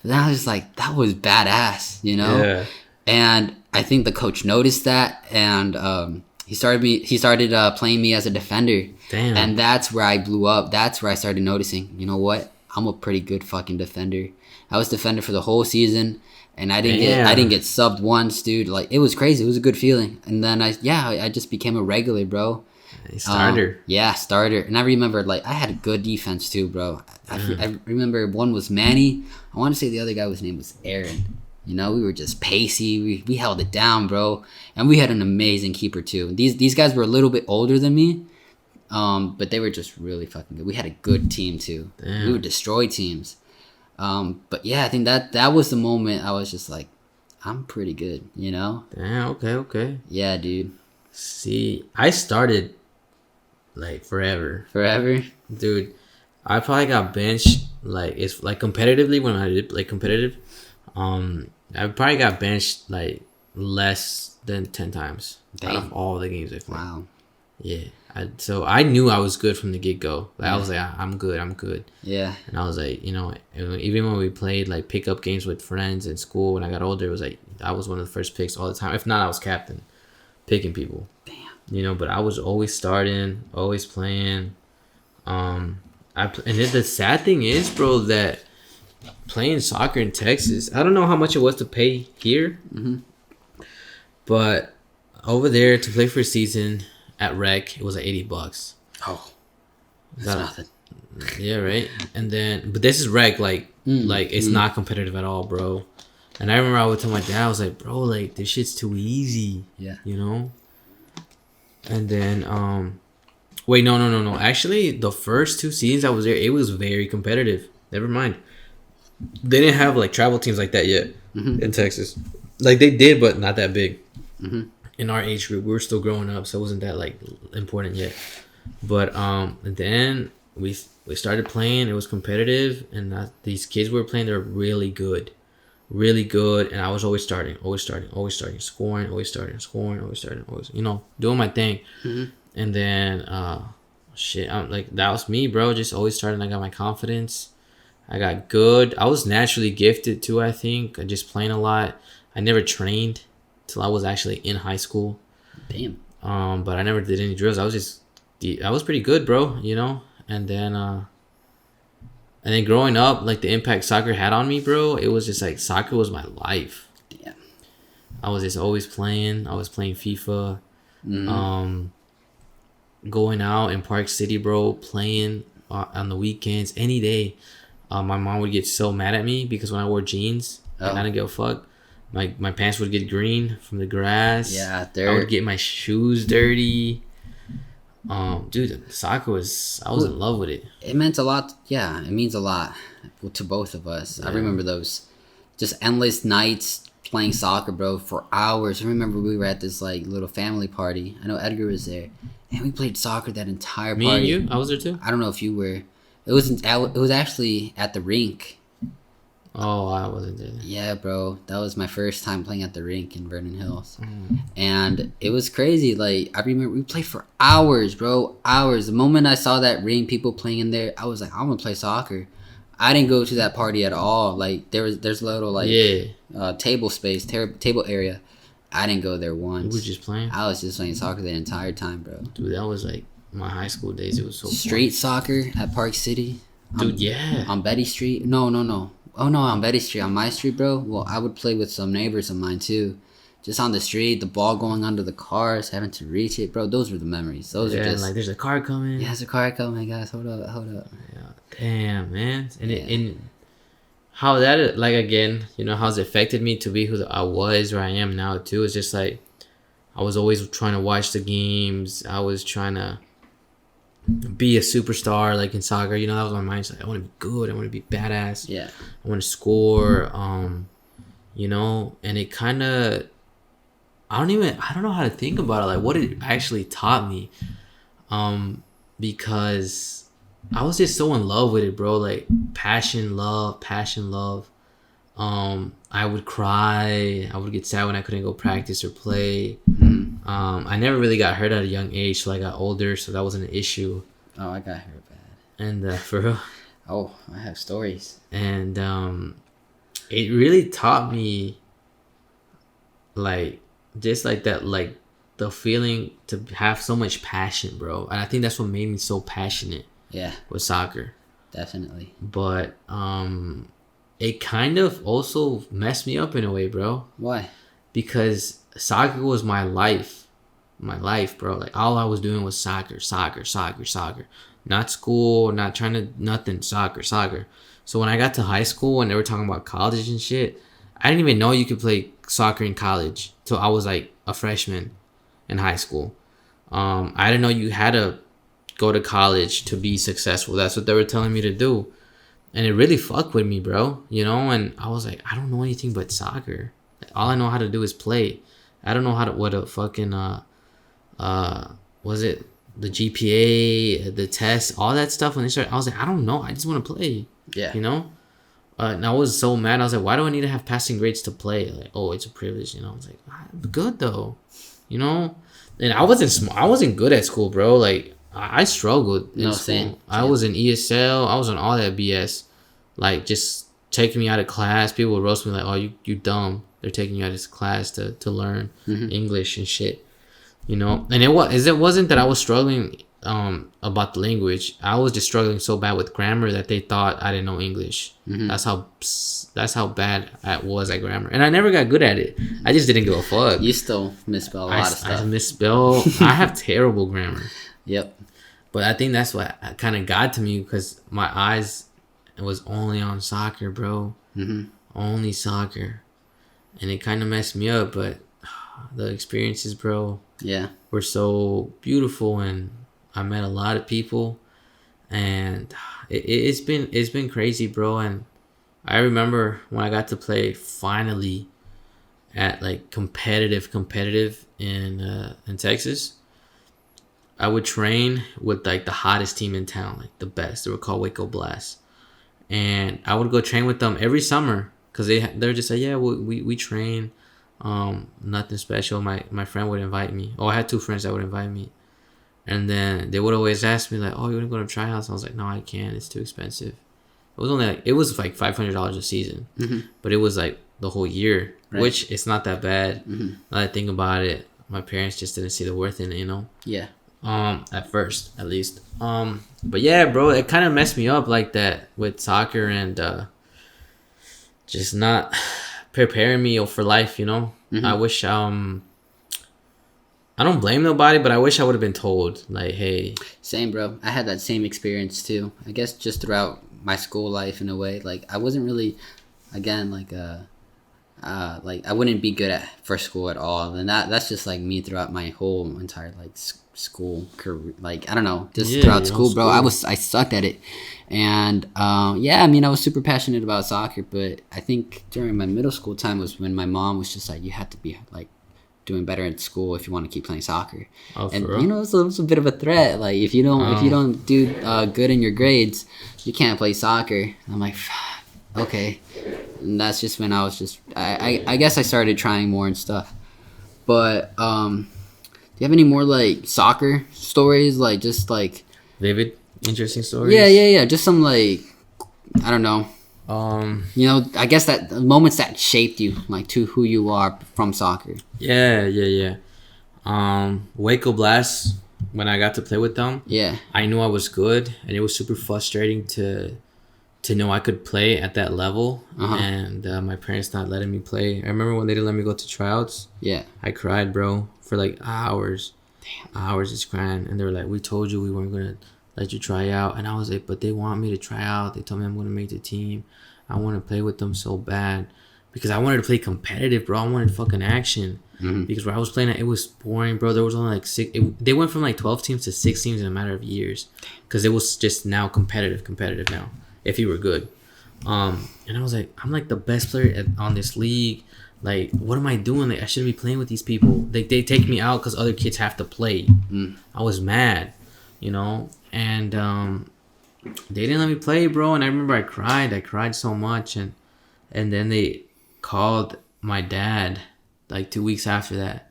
But then I was just like, that was badass, you know? Yeah. And I think the coach noticed that, and he started playing me as a defender. Damn. And that's where I blew up. That's where I started noticing, you know what? I'm a pretty good fucking defender. I was defender for the whole season, and I didn't get subbed once, dude. Like it was crazy. It was a good feeling. And then I just became a regular, bro. Starter. Yeah, starter. And I remember, like, I had a good defense too, bro. I remember one was Manny. I want to say the other guy name was Aaron. You know, we were just pacey. We held it down, bro. And we had an amazing keeper too. These guys were a little bit older than me, but they were just really fucking good. We had a good team too. Damn. We would destroy teams. But yeah, I think that was the moment I was just like, I'm pretty good, you know? Damn, okay. Yeah, dude. See, I started like forever. Forever? Dude, I probably got benched like it's like competitively when I did like competitive. I probably got benched like less than 10 times out of all the games I played. Wow. Yeah. So I knew I was good from the get go. Like I was like, I'm good. Yeah. And I was like, you know, even when we played like pickup games with friends in school when I got older, it was like I was one of the first picks all the time. If not, I was captain, picking people. Damn. You know, but I was always starting, always playing. And then the sad thing is, bro, that playing soccer in Texas, I don't know how much it was to pay here, but over there to play for a season at Rec, it was like $80. Oh, that's nothing. Yeah, right. And then, but this is Rec, like it's not competitive at all, bro. And I remember I would tell my dad, I was like, bro, like this shit's too easy. Yeah. You know. And then, wait, no. Actually, the first 2 seasons I was there, it was very competitive. Never mind. They didn't have like travel teams like that yet in Texas. Like they did, but not that big. In our age group, we were still growing up, so it wasn't that like important yet. But then we started playing. It was competitive, and these kids we were playing, they were really good. And I was always starting, scoring, you know, doing my thing. And then I'm like, that was me, bro, just always starting. I got my confidence, I got good. I was naturally gifted too, I think. I just playing a lot. I never trained till I was actually in high school. Damn. But I never did any drills. I was pretty good, bro, you know. And then growing up, like the impact soccer had on me, bro, it was just like soccer was my life. Yeah. I was just always playing. I was playing FIFA. Going out in Park City, bro, playing on the weekends, any day. My mom would get so mad at me because when I wore jeans and I didn't give a fuck, my pants would get green from the grass. Yeah, dirt. I would get my shoes dirty. Dude, soccer I was in love with it. It meant a lot. Yeah, it means a lot to both of us. Yeah. I remember those just endless nights playing soccer, bro, for hours. I remember we were at this like little family party. I know Edgar was there, and we played soccer that entire party. Me and you? I was there too. I don't know if you were. It was actually at the rink. Oh, I wasn't there. Yeah, bro. That was my first time playing at the rink in Vernon Hills. And it was crazy. Like, I remember we played for hours, bro. Hours. The moment I saw that ring, people playing in there, I was like, I'm going to play soccer. I didn't go to that party at all. Like, there's a little, like, table space, table area. I didn't go there once. You were just playing? I was just playing soccer the entire time, bro. Dude, that was, like, my high school days. It was so Street soccer at Park City. Dude, yeah. On Betty Street. No. Oh, no, on Betty Street. On my street, bro. Well, I would play with some neighbors of mine, too. Just on the street, the ball going under the cars, having to reach it. Bro, those were the memories. Those are just... like, there's a car coming. Yeah, there's a car coming, guys. Hold up. Yeah. Damn, man. And how that, like, again, you know, how it's affected me to be who I was, where I am now too. It's just like I was always trying to watch the games. I was trying to be a superstar, like in soccer. You know, that was my mindset. Like, I want to be good. I want to be badass. Yeah. I want to score. You know, and it kind of, I don't know how to think about it. Like what it actually taught me. Because I was just so in love with it, bro. Like passion, love. I would cry. I would get sad when I couldn't go practice or play. I never really got hurt at a young age, so I got older, so that wasn't an issue. Oh, I got hurt bad. And for real. Oh, I have stories. And it really taught me, like, just like that, like the feeling to have so much passion, bro. And I think that's what made me so passionate. Yeah, with soccer. definitely. But it kind of also messed me up in a way, bro. Why? Because soccer was my life, bro. Like all I was doing was soccer. Not school, not trying to nothing. Soccer. So when I got to high school and they were talking about college and shit, I didn't even know you could play soccer in college till I was like a freshman in high school. I didn't know you had to go to college to be successful. That's what they were telling me to do. And it really fucked with me, bro. You know, and I was like, I don't know anything but soccer. All I know how to do is play. I don't know what a fucking was it the GPA, the test, all that stuff when they started. I was like, I don't know. I just want to play. Yeah. You know? And I was so mad. I was like, why do I need to have passing grades to play? Like, oh, it's a privilege. You know? I was like, I'm good though. You know? And I wasn't good at school, bro. Like I struggled in school. Same. I was in ESL. I was on all that BS. Like just taking me out of class. People would roast me like, oh, you dumb. They're taking you out of class to learn English and shit. You know? And it wasn't that I was struggling about the language. I was just struggling so bad with grammar that they thought I didn't know English. That's how bad I was at grammar, and I never got good at it. I just didn't give a fuck. You still misspell a lot of stuff. I misspell. I have terrible grammar. Yep. But I think that's what kind of got to me because my eyes was only on soccer, bro. Only soccer, and it kind of messed me up. But the experiences, bro, were so beautiful, and I met a lot of people, and it's been crazy, bro. And I remember when I got to play finally at like competitive in Texas. I would train with like the hottest team in town, like the best. They were called Waco Blast, and I would go train with them every summer because they're just like, yeah, we train, nothing special. My friend would invite me. Oh, I had 2 friends that would invite me. And then they would always ask me like, "Oh, you want to go to tryouts?" I was like, "No, I can't. It's too expensive." It was like $500 a season, but it was like the whole year, which it's not that bad. Now that I think about it, my parents just didn't see the worth in it, you know. Yeah. At first, at least. But yeah, bro, it kind of messed me up like that with soccer and just not preparing me for life, you know. I wish I don't blame nobody, but I wish I would have been told, like, hey. Same, bro. I had that same experience, too. I guess just throughout my school life, in a way. Like, I wasn't really, again, like I wouldn't be good for school at all. And that's just, like, me throughout my whole entire, like, school career. Like, I don't know. Just throughout school, bro. I sucked at it. And, yeah, I mean, I was super passionate about soccer. But I think during my middle school time was when my mom was just like, you have to be, like, doing better in school if you want to keep playing soccer. And you know, it's a bit of a threat. Like if you don't do good in your grades, you can't play soccer. I'm like, okay. And that's just when I was just I guess I started trying more and stuff. But do you have any more like soccer stories, like just like vivid, interesting stories? Yeah. Just some like, I don't know. You know, I guess that moments that shaped you, like, to who you are from soccer. Yeah. Waco Blast, when I got to play with them, I knew I was good, and it was super frustrating to know I could play at that level, and my parents not letting me play. I remember when they didn't let me go to tryouts. Yeah, I cried, bro, for like hours. Hours just crying, and they were like, "We told you we weren't gonna let you try out," and I was like, "But they want me to try out. They told me I'm gonna make the team." I want to play with them so bad because I wanted to play competitive, bro. I wanted fucking action. Because where I was playing at, it was boring, bro. There was only like they went from like 12 teams to 6 teams in a matter of years, because it was just now competitive now. If you were good, and I was like, I'm like the best player on this league. Like, what am I doing? Like, I shouldn't be playing with these people. They take me out because other kids have to play. I was mad, you know, and they didn't let me play, bro. And I remember I cried so much, and then they called my dad. Like 2 weeks after that.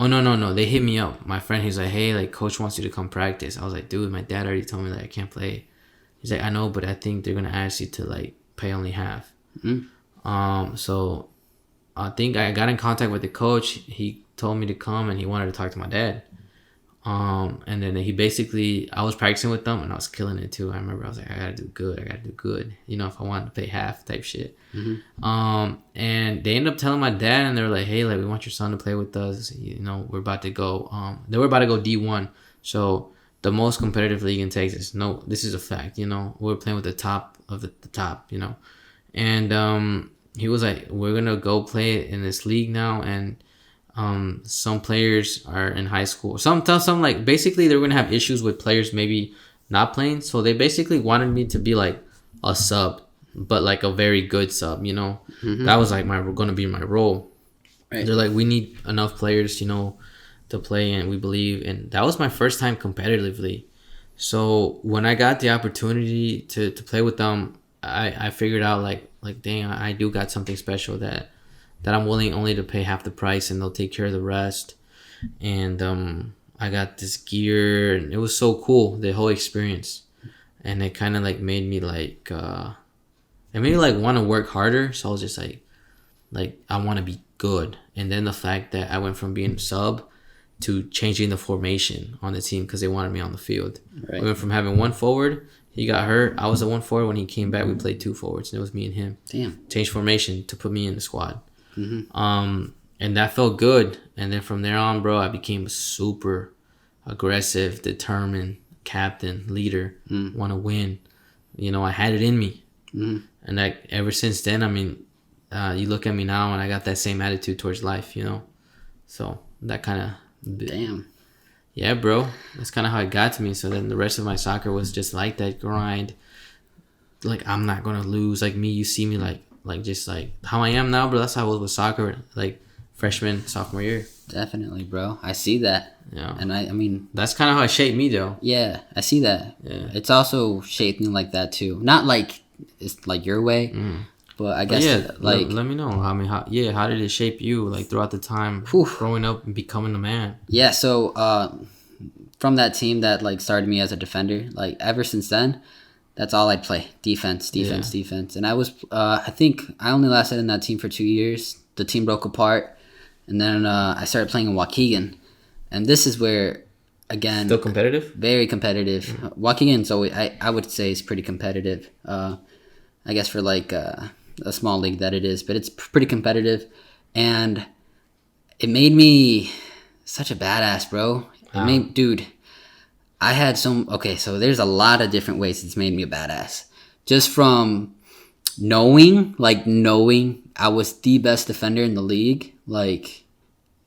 Oh, no. They hit me up. My friend, he's like, hey, like, coach wants you to come practice. I was like, dude, my dad already told me that I can't play. He's like, I know, but I think they're going to ask you to, like, pay only half. So I think I got in contact with the coach. He told me to come, and he wanted to talk to my dad. And then he basically, I was practicing with them, and I was killing it too. I remember I was like, I gotta do good, you know, if I wanted to pay half type shit. And they ended up telling my dad, and they were like, hey, like, we want your son to play with us, you know, we're about to go they were about to go D1, so the most competitive league in Texas. No, this is a fact, you know, we're playing with the top of the top, you know. And he was like, we're gonna go play in this league now, and some players are in high school. Some like, basically they're gonna have issues with players maybe not playing. So they basically wanted me to be like a sub, but like a very good sub, you know. That was like gonna be my role. Right. They're like, we need enough players, you know, to play, and we believe. And that was my first time competitively. So when I got the opportunity to play with them, I figured out like dang, I do got something special that I'm willing only to pay half the price, and they'll take care of the rest. And I got this gear, and it was so cool, the whole experience. And it kind of like made me like it made me like want to work harder. So I was just like I want to be good. And then the fact that I went from being sub to changing the formation on the team because they wanted me on the field. Right. We went from having one forward. He got hurt. I was the one forward. When he came back, we played 2 forwards, and it was me and him. Damn. Changed formation to put me in the squad. And that felt good. And then from there on, bro, I became a super aggressive, determined captain, leader, want to win. You know, I had it in me. And like ever since then, I mean, you look at me now, and I got that same attitude towards life, you know. So that kind of... Damn. Yeah, bro. That's kind of how it got to me. So then the rest of my soccer was just like that grind. Like, I'm not going to lose. Like me, you see me like just like how I am now, bro. That's how I was with soccer, like freshman, sophomore year. Definitely, bro. I see that. Yeah. And I mean, that's kind of how it shaped me, though. Yeah, I see that. Yeah. It's also shaped me like that too. Not like it's like your way, but I guess let me know. I mean, how did it shape you like throughout the time growing up and becoming a man? Yeah. So from that team that like started me as a defender, like ever since then, that's all I'd play. Defense. And I was, I think I only lasted in that team for 2 years. The team broke apart. And then I started playing in Waukegan. And this is where, again... Still competitive? Very competitive. Waukegan, so I would say is pretty competitive. I guess for like a small league that it is. But it's pretty competitive. And it made me such a badass, bro. Dude... I had so there's a lot of different ways it's made me a badass. Just from knowing I was the best defender in the league, like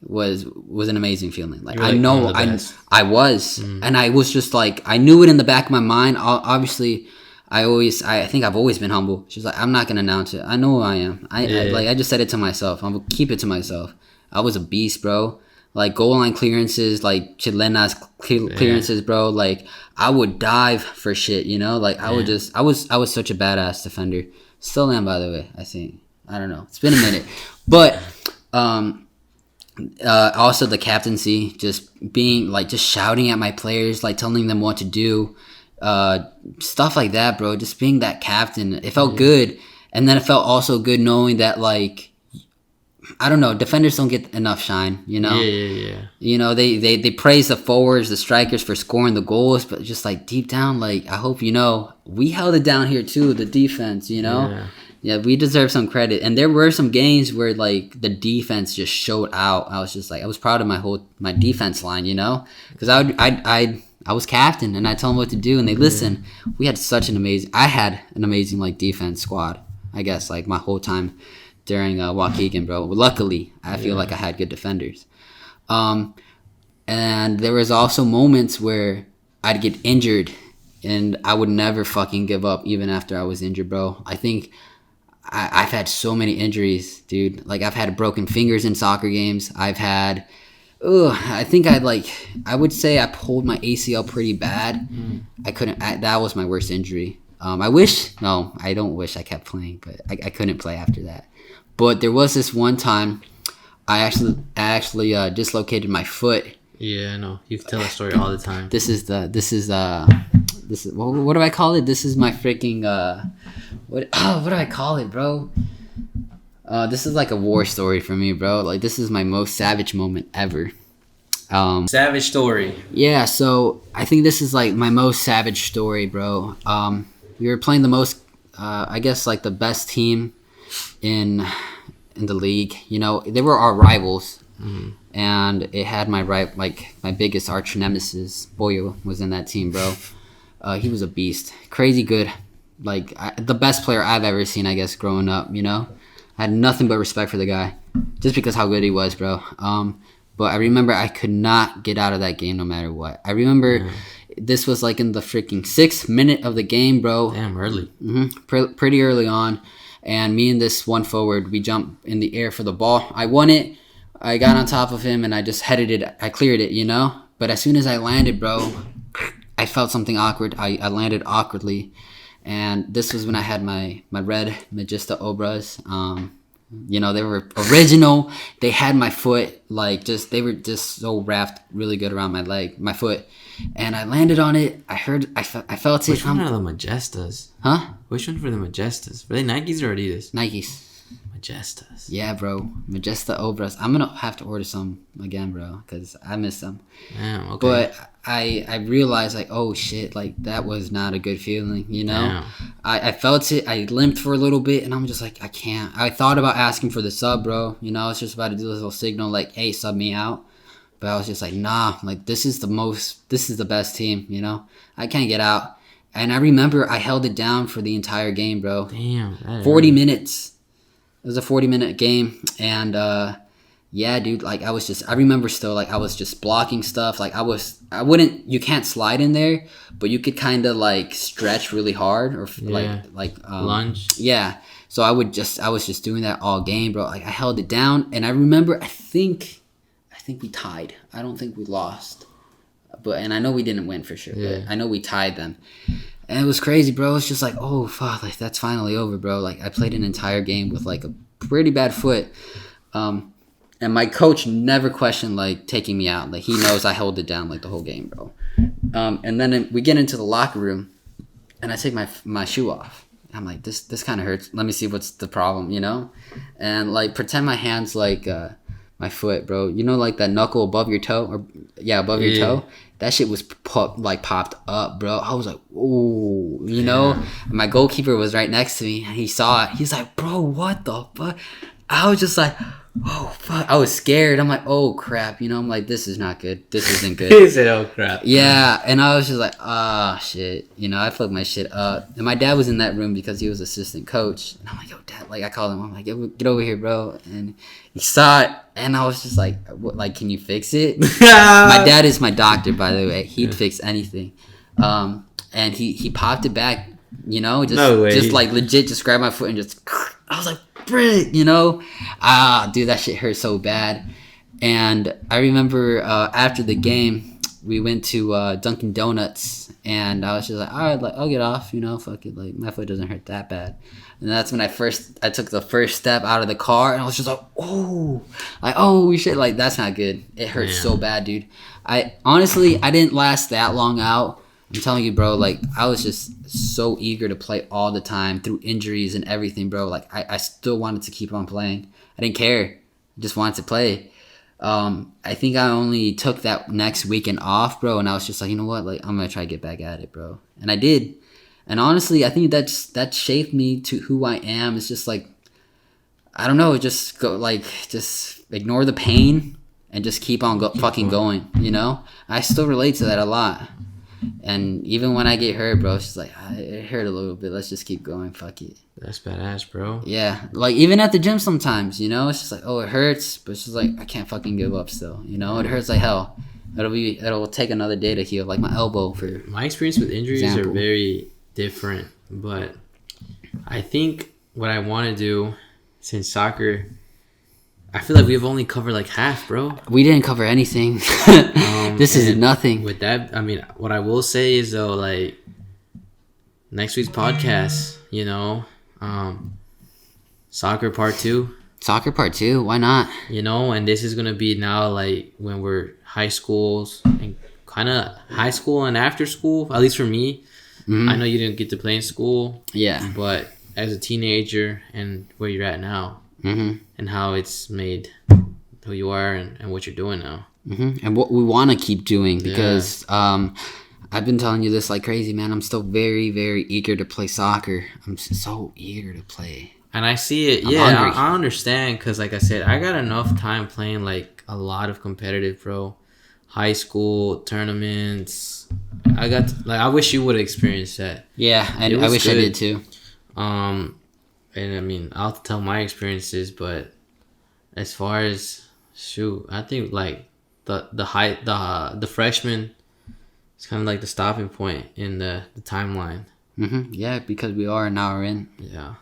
was an amazing feeling. Like I know I was, and I was just like, I knew it in the back of my mind. Obviously, I think I've always been humble. She's like, I'm not gonna announce it. I know who I am. I just said it to myself. I'm gonna keep it to myself. I was a beast, bro. Like goal line clearances, like chilenas clearances, bro. Like I would dive for shit, you know. Like I was such a badass defender. Still am, by the way. I think I don't know. It's been a minute, but also the captaincy, just being like just shouting at my players, like telling them what to do, stuff like that, bro. Just being that captain, it felt good, and then it felt also good knowing that like. I don't know. Defenders don't get enough shine, you know? Yeah. You know, they praise the forwards, the strikers for scoring the goals, but just like deep down, like I hope you know, we held it down here too, the defense, you know? Yeah. Yeah, we deserve some credit. And there were some games where like the defense just showed out. I was just like, I was proud of my defense line, you know, because I was captain and I told them what to do and they listened. We had I had an amazing like defense squad. I guess like my whole time during Waukegan, bro. Luckily, I feel like I had good defenders. And there was also moments where I'd get injured and I would never fucking give up even after I was injured, bro. I think I've had so many injuries, dude. Like I've had broken fingers in soccer games. I've had, I would say I pulled my ACL pretty bad. That was my worst injury. I don't wish I kept playing, but I couldn't play after that. But there was this one time I actually dislocated my foot. Yeah, I know. You tell that story all the time. This is what do I call it? This is my freaking what do I call it, bro? This is like a war story for me, bro. Like this is my most savage moment ever. Savage story. Yeah, so I think this is like my most savage story, bro. We were playing the most, I guess like the best team in the league. You know, they were our rivals, and it had my biggest arch nemesis. Boyo was in that team, bro. He was a beast, crazy good, like the best player I've ever seen. I guess growing up, you know, I had nothing but respect for the guy, just because how good he was, bro. But I remember I could not get out of that game no matter what. I remember this was like in the freaking 6th minute of the game, bro. Damn, early. Pretty early on. And me and this one forward, we jumped in the air for the ball. I won it. I got on top of him and I just headed it. I cleared it, you know? But as soon as I landed, bro, I felt something awkward. I landed awkwardly. And this was when I had my red Magista Obras. You know, they were original. They had my foot, they were just so wrapped really good around my foot. And I landed on it. I felt it. Which one are the Majestas? Huh? Which one for the Majestas? Were they Nikes or Adidas? Nikes. Majestas. Yeah, bro. Magista Obras. I'm going to have to order some again, bro, because I miss them. Damn, okay. But I realized, like, oh, shit, like, that was not a good feeling, you know? Damn. I felt it. I limped for a little bit, and I'm just like, I can't. I thought about asking for the sub, bro. You know, I was just about to do this little signal, like, hey, sub me out. But I was just like, nah, like, this is the best team, you know? I can't get out. And I remember I held it down for the entire game, bro. Damn. 40 minutes. It was a 40-minute game. And, yeah, dude, like, I remember still, like, I was just blocking stuff. Like, you can't slide in there, but you could kind of, like, stretch really hard or, lunge. Yeah. So I was just doing that all game, bro. Like, I held it down. And I remember, I think we tied. I don't think we lost. And I know we didn't win for sure. Yeah. But I know we tied them. And it was crazy, bro. It's just like, oh, fuck, like, that's finally over, bro. Like, I played an entire game with, like, a pretty bad foot. And my coach never questioned, like, taking me out. Like, he knows I held it down, like, the whole game, bro. And then we get into the locker room, and I take my shoe off. I'm like, this kind of hurts. Let me see what's the problem, you know? And, like, pretend my hand's, like, my foot, bro. You know, like, that knuckle above your toe? Above your toe? That shit was popped up, bro. I was like, ooh, you know? And my goalkeeper was right next to me, and he saw it. He's like, bro, what the fuck? I was just like, oh, fuck. I was scared. I'm like, oh, crap. You know, I'm like, this is not good. This isn't good. He said, oh, crap. Yeah, and I was just like, shit. You know, I fucked my shit up. And my dad was in that room because he was assistant coach. And I'm like, yo, Dad. Like, I called him. I'm like, yo, get over here, bro. And he saw it. And I was just like, what, like, can you fix it? My dad is my doctor, by the way. He'd fix anything. And he popped it back, you know, just like legit just grabbed my foot and just, I was like, frick, you know? Dude, that shit hurt so bad. And I remember after the game, we went to Dunkin' Donuts, and I was just like, all right, like, I'll get off, you know, fuck it, like, my foot doesn't hurt that bad. And that's when I took the first step out of the car, and I was just like, oh shit, like, that's not good. It hurts so bad, dude. I didn't last that long out. I'm telling you, bro, like, I was just so eager to play all the time through injuries and everything, bro. Like, I still wanted to keep on playing. I didn't care. I just wanted to play. I think I only took that next weekend off, bro, and I was just like, you know what? Like, I'm going to try to get back at it, bro. And I did. And honestly, I think that shaped me to who I am. It's just like, I don't know, just go like just ignore the pain and just keep on fucking going. You know, I still relate to that a lot. And even when I get hurt, bro, it's just like, it hurt a little bit. Let's just keep going. Fuck it. That's badass, bro. Yeah, like even at the gym sometimes, you know, it's just like, oh, it hurts, but it's just like I can't fucking give up still. You know, it hurts like hell. It'll take another day to heal. Like my elbow, for My experience with injuries example. are very different, but I think what I want to do, since soccer, I feel like we've only covered like half, bro. We didn't cover anything. This is and nothing. With that, I mean, what I will say is though, like next week's podcast, you know, soccer part 2. Soccer part 2. Why not? You know, and this is gonna be now like when we're high schools and kind of high school and after school. At least for me, I know you didn't get to play in school, Yeah. but as a teenager and where you're at now, and how it's made who you are and what you're doing now. And what we want to keep doing, because I've been telling you this like crazy, man. I'm still very, very eager to play soccer. I'm so eager to play. And I see it. I'm Yeah, hungry. I understand because, like I said, I got enough time playing like a lot of competitive, bro. High school tournaments. I wish you would have experienced that. Yeah, and It I was wish I good. did too. And I mean, I'll tell my experiences, but as far as shoot, I think like the freshman, it's kind of like the stopping point in the timeline. Yeah, because we are an hour in. Yeah.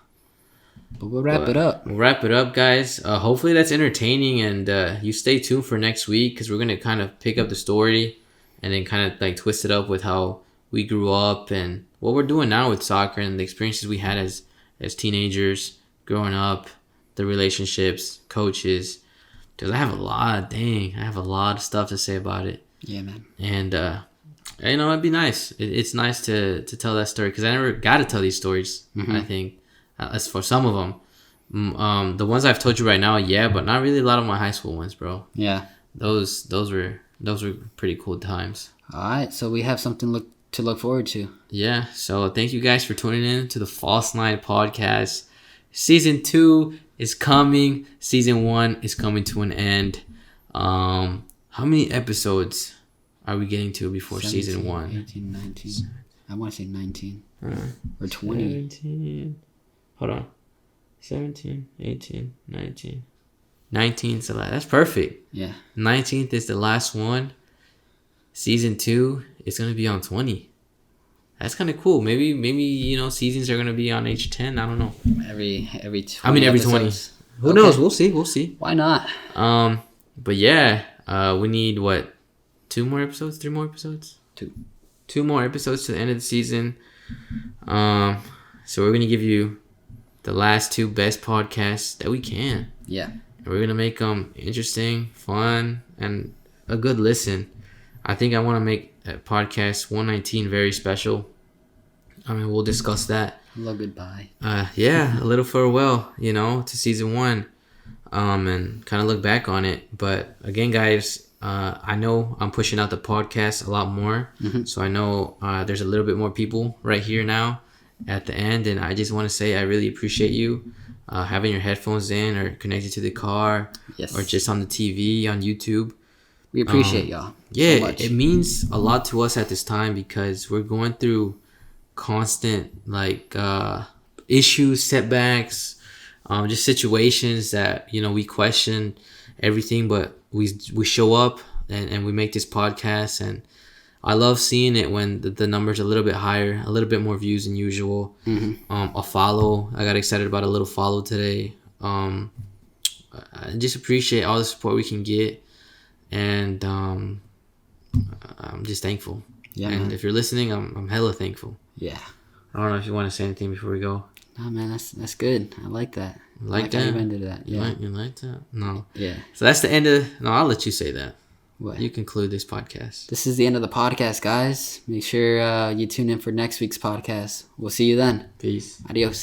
But we'll wrap it up. We'll wrap it up, guys. Hopefully that's entertaining, and you stay tuned for next week because we're gonna kind of pick up the story and then kind of like twist it up with how we grew up and what we're doing now with soccer and the experiences we had as teenagers growing up, the relationships, coaches. Because I have a lot of stuff to say about it. Yeah, man. And you know, it'd be nice. It's nice to tell that story because I never got to tell these stories. I think. As for some of them, the ones I've told you right now, yeah, but not really a lot of my high school ones, bro. Yeah. Those were pretty cool times. All right, so we have something to look forward to. Yeah, so thank you guys for tuning in to the False Nine podcast. Season 2 is coming. Season 1 is coming to an end. How many episodes are we getting to before 17, season 1? 18, 19. I want to say 19. Or 20. 17. Hold on. 17, 18, 19. 19's the last. That's perfect. Yeah. 19th is the last one. Season 2 is going to be on 20. That's kind of cool. Maybe you know, seasons are going to be on age 10. I don't know. Every 20 every 20. episodes. Who Okay. knows? We'll see. Why not? But yeah, we need what? 2 more episodes? 3 more episodes? 2 more episodes to the end of the season. So we're going to give you the last 2 best podcasts that we can. Yeah. And we're going to make them interesting, fun, and a good listen. I think I want to make podcast 119 very special. I mean, we'll discuss that. Hello, goodbye. Yeah, a little farewell, you know, to season 1. And kind of look back on it. But again, guys, I know I'm pushing out the podcast a lot more. So I know there's a little bit more people right here now at the end, and I just want to say I really appreciate you having your headphones in or connected to the car, Yes. or just on the TV on YouTube. We appreciate y'all. Yeah, So much. it means a lot to us at this time because we're going through constant like issues, setbacks, just situations that, you know, we question everything, but we show up and we make this podcast, and I love seeing it when the numbers are a little bit higher, a little bit more views than usual. A follow. I got excited about a little follow today. I just appreciate all the support we can get, and I'm just thankful. Yeah, and man. if you're listening, I'm hella thankful. Yeah. I don't know if you want to say anything before we go. No, man, that's good. I like that. Like how that? you ended that. Yeah. You like that? No. Yeah. So that's the end of. No, I'll let you say that. What? You conclude this podcast. This is the end of the podcast, guys. Make sure you tune in for next week's podcast. We'll see you then. Peace. Adios.